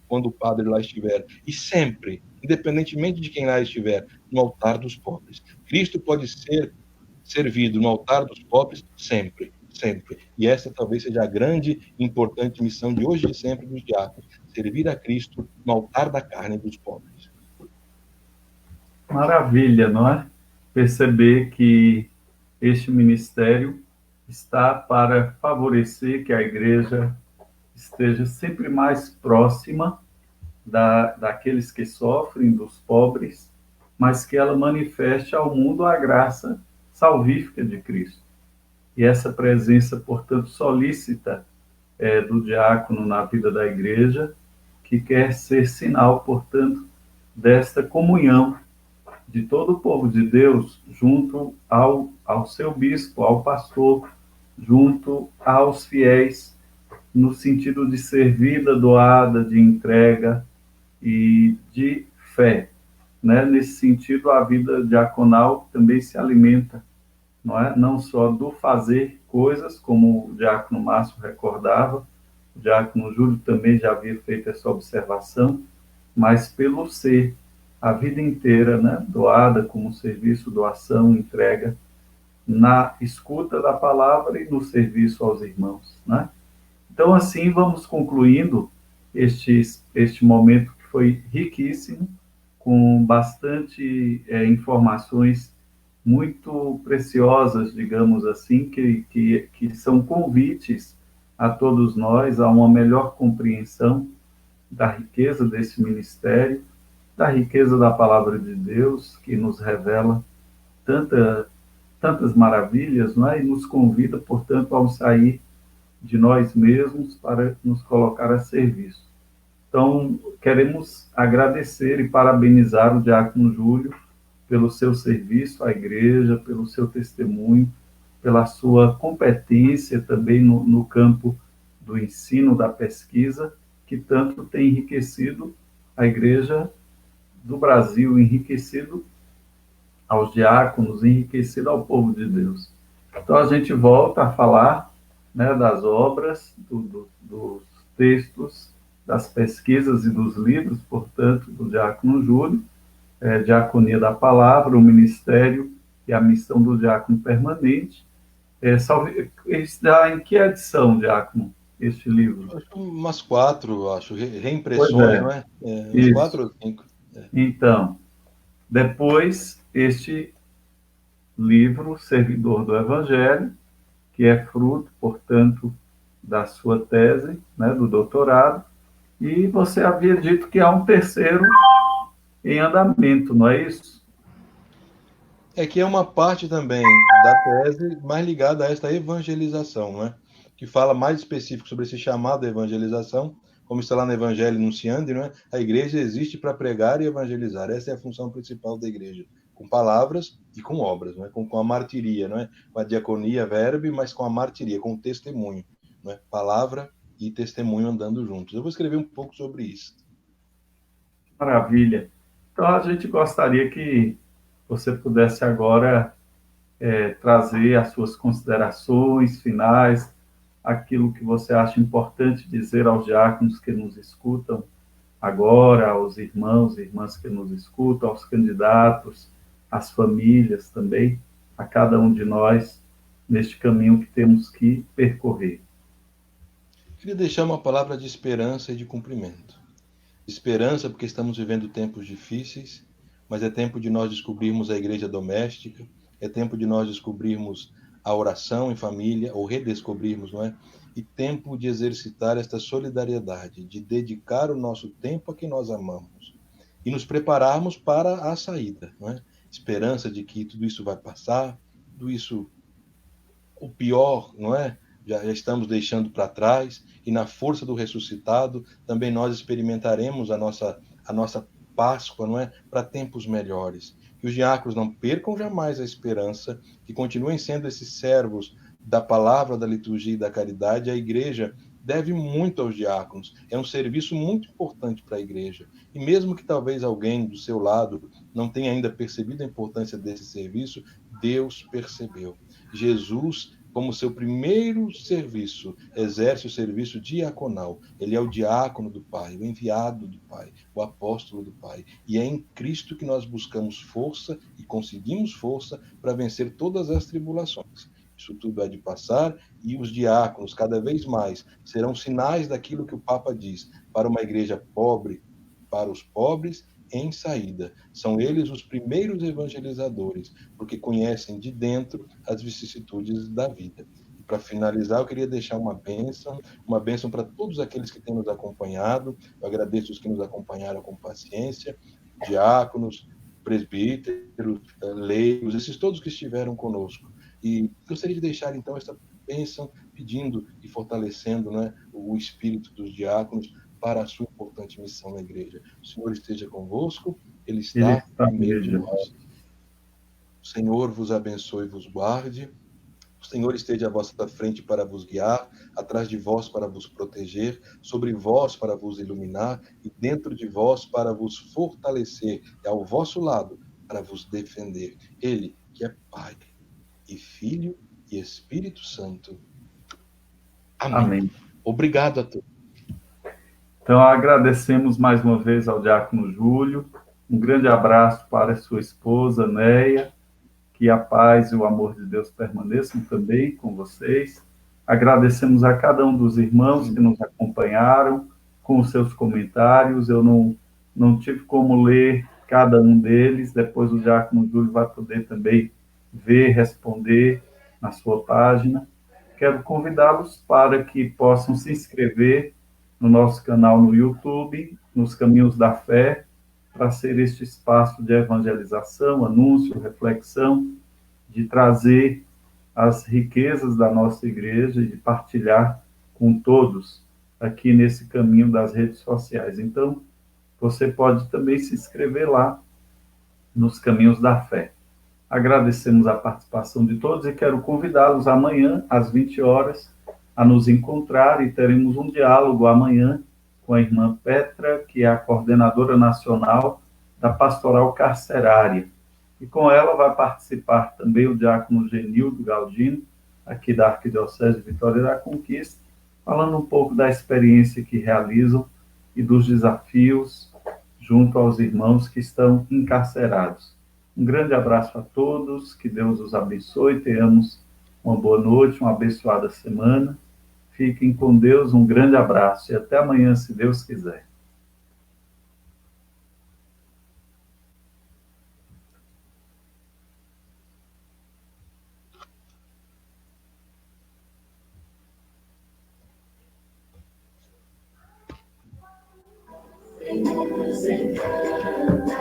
quando o padre lá estiver, e sempre, independentemente de quem lá estiver, no altar dos pobres. Cristo pode ser servido no altar dos pobres sempre. Sempre. E essa talvez seja a grande e importante missão de hoje e sempre dos diáconos, servir a Cristo no altar da carne dos pobres. Maravilha, não é? Perceber que este ministério está para favorecer que a igreja esteja sempre mais próxima daqueles que sofrem, dos pobres, mas que ela manifeste ao mundo a graça salvífica de Cristo. E essa presença, portanto, solícita do diácono na vida da igreja, que quer ser sinal, portanto, desta comunhão de todo o povo de Deus junto ao seu bispo, ao pastor, junto aos fiéis, no sentido de ser vida doada, de entrega e de fé. Né? Nesse sentido, a vida diaconal também se alimenta, não é? Não só do fazer coisas, como o diácono Márcio recordava, o diácono Júlio também já havia feito essa observação, mas pelo ser, a vida inteira, né, doada como serviço, doação, entrega, na escuta da palavra e no serviço aos irmãos. Né? Então, assim, vamos concluindo este momento que foi riquíssimo, com bastante informações muito preciosas, digamos assim, que são convites a todos nós a uma melhor compreensão da riqueza desse ministério, da riqueza da palavra de Deus, que nos revela tantas maravilhas, não é? E nos convida, portanto, ao sair de nós mesmos para nos colocar a serviço. Então, queremos agradecer e parabenizar o diácono Júlio pelo seu serviço à igreja, pelo seu testemunho, pela sua competência também no campo do ensino, da pesquisa, que tanto tem enriquecido a igreja do Brasil, enriquecido aos diáconos, enriquecido ao povo de Deus. Então, a gente volta a falar, né, das obras, dos textos, das pesquisas e dos livros, portanto, do diácono Júlio, Diaconia da Palavra, o Ministério e a Missão do Diácono Permanente. Está em que edição, Diácono, este livro? Acho umas 4, acho, reimpressões, não é? Umas 4 ou 5. Então, depois, este livro, Servidor do Evangelho, que é fruto, portanto, da sua tese, né, do doutorado, e você havia dito que há um terceiro em andamento, não é isso? É que é uma parte também da tese mais ligada a esta evangelização, não é? Que fala mais específico sobre esse chamado à evangelização, como está lá no Evangelho Nunciandi, não é? A igreja existe para pregar e evangelizar. Essa é a função principal da igreja, com palavras e com obras, não é? Com a martiria, não é? Com a diaconia, verbe, mas com a martiria, com o testemunho, não é? Palavra e testemunho andando juntos. Eu vou escrever um pouco sobre isso. Maravilha. Então, a gente gostaria que você pudesse agora trazer as suas considerações finais, aquilo que você acha importante dizer aos diáconos que nos escutam agora, aos irmãos e irmãs que nos escutam, aos candidatos, às famílias também, a cada um de nós, neste caminho que temos que percorrer. Queria deixar uma palavra de esperança e de cumprimento. esperança porque estamos vivendo tempos difíceis, mas é tempo de nós descobrirmos a igreja doméstica, é tempo de nós descobrirmos a oração em família, ou redescobrirmos, não é? E tempo de exercitar esta solidariedade, de dedicar o nosso tempo a quem nós amamos e nos prepararmos para a saída, não é? Esperança de que tudo isso vai passar, tudo isso, o pior, não é? Já estamos deixando para trás, e na força do ressuscitado também nós experimentaremos a nossa Páscoa, não é? Para tempos melhores. Que os diáconos não percam jamais a esperança, que continuem sendo esses servos da palavra, da liturgia e da caridade. A igreja deve muito aos diáconos, é um serviço muito importante para a igreja. E mesmo que talvez alguém do seu lado não tenha ainda percebido a importância desse serviço, Deus percebeu. Jesus, como seu primeiro serviço, exerce o serviço diaconal. Ele é o diácono do Pai, o enviado do Pai, o apóstolo do Pai. E é em Cristo que nós buscamos força e conseguimos força para vencer todas as tribulações. Isso tudo há de passar, e os diáconos, cada vez mais, serão sinais daquilo que o Papa diz, para uma igreja pobre, para os pobres em saída. São eles os primeiros evangelizadores, porque conhecem de dentro as vicissitudes da vida. E para finalizar, eu queria deixar uma bênção para todos aqueles que têm nos acompanhado. Eu agradeço os que nos acompanharam com paciência, diáconos, presbíteros, leigos, esses todos que estiveram conosco. E gostaria de deixar, então, esta bênção, pedindo e fortalecendo, né, o espírito dos diáconos para a sua importante missão na igreja. O Senhor esteja convosco, Ele está no meio de nós. O Senhor vos abençoe e vos guarde. O Senhor esteja à vossa frente para vos guiar, atrás de vós para vos proteger, sobre vós para vos iluminar e dentro de vós para vos fortalecer, e ao vosso lado para vos defender. Ele, que é Pai e Filho e Espírito Santo. Amém. Amém. Obrigado a todos. Então, agradecemos mais uma vez ao diácono Júlio. Um grande abraço para sua esposa, Neia. Que a paz e o amor de Deus permaneçam também com vocês. Agradecemos a cada um dos irmãos que nos acompanharam com os seus comentários. Eu não tive como ler cada um deles. Depois o diácono Júlio vai poder também ver, responder na sua página. Quero convidá-los para que possam se inscrever no nosso canal no YouTube, nos Caminhos da Fé, para ser este espaço de evangelização, anúncio, reflexão, de trazer as riquezas da nossa igreja e de partilhar com todos aqui nesse caminho das redes sociais. Então, você pode também se inscrever lá nos Caminhos da Fé. Agradecemos a participação de todos e quero convidá-los amanhã, às 20 horas, a nos encontrar, e teremos um diálogo amanhã com a irmã Petra, que é a coordenadora nacional da Pastoral Carcerária. E com ela vai participar também o diácono Genildo Galdino, aqui da Arquidiocese de Vitória da Conquista, falando um pouco da experiência que realizam e dos desafios junto aos irmãos que estão encarcerados. Um grande abraço a todos, que Deus os abençoe, tenhamos uma boa noite, uma abençoada semana. Fiquem com Deus, um grande abraço e até amanhã, se Deus quiser. Senhor,